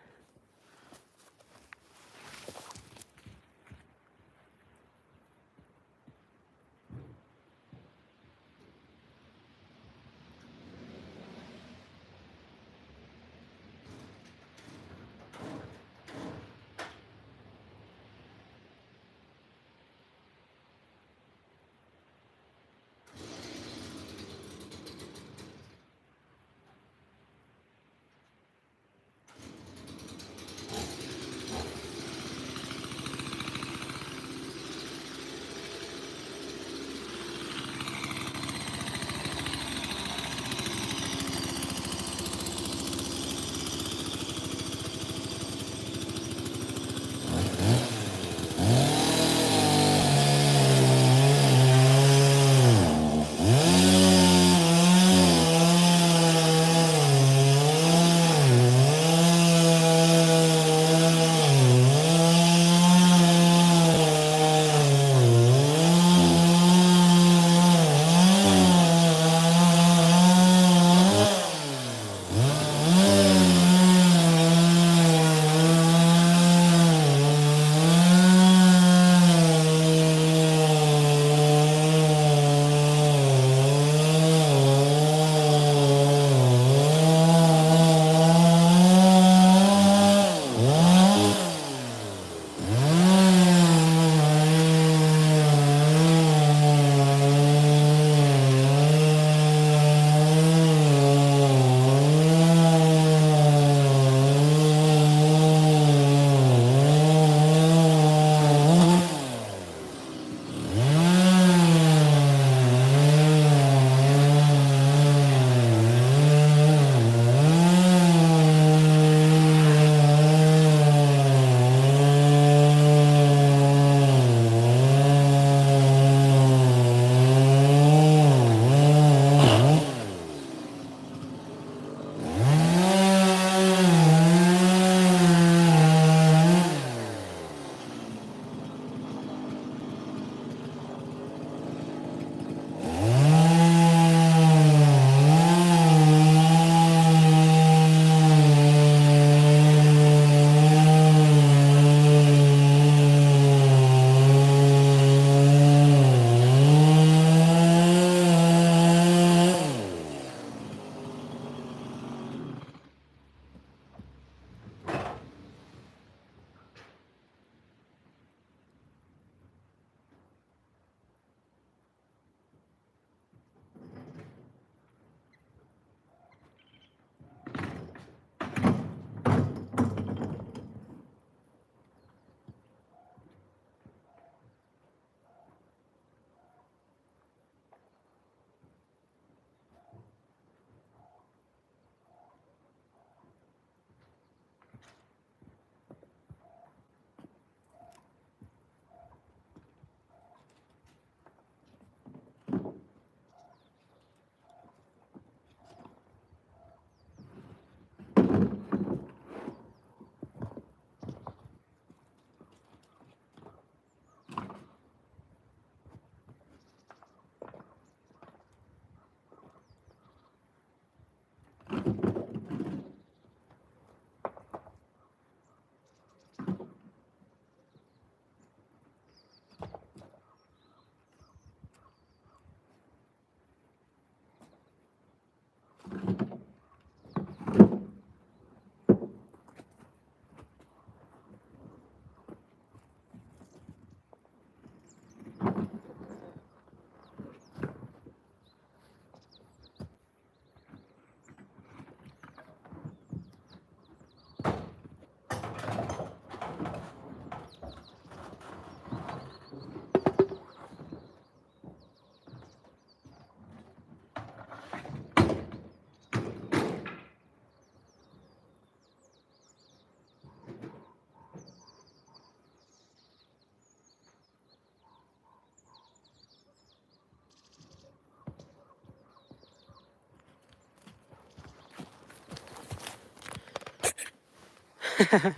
I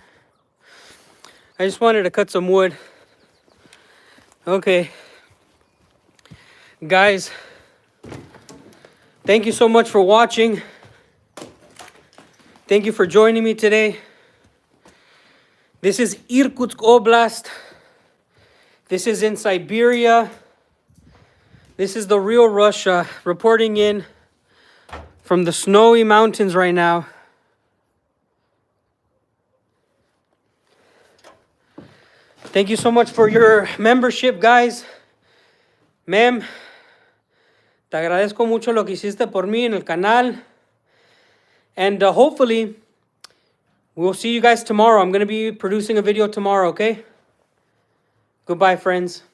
just wanted to cut some wood. Okay. Guys, thank you so much for watching. Thank you for joining me today. This is Irkutsk Oblast. This is in Siberia. This is the real Russia, reporting in from the snowy mountains right now. Thank you so much for your membership, guys. Ma'am, te agradezco mucho lo que hiciste por mí en el canal. And hopefully, we'll see you guys tomorrow. I'm going to be producing a video tomorrow, okay? Goodbye, friends.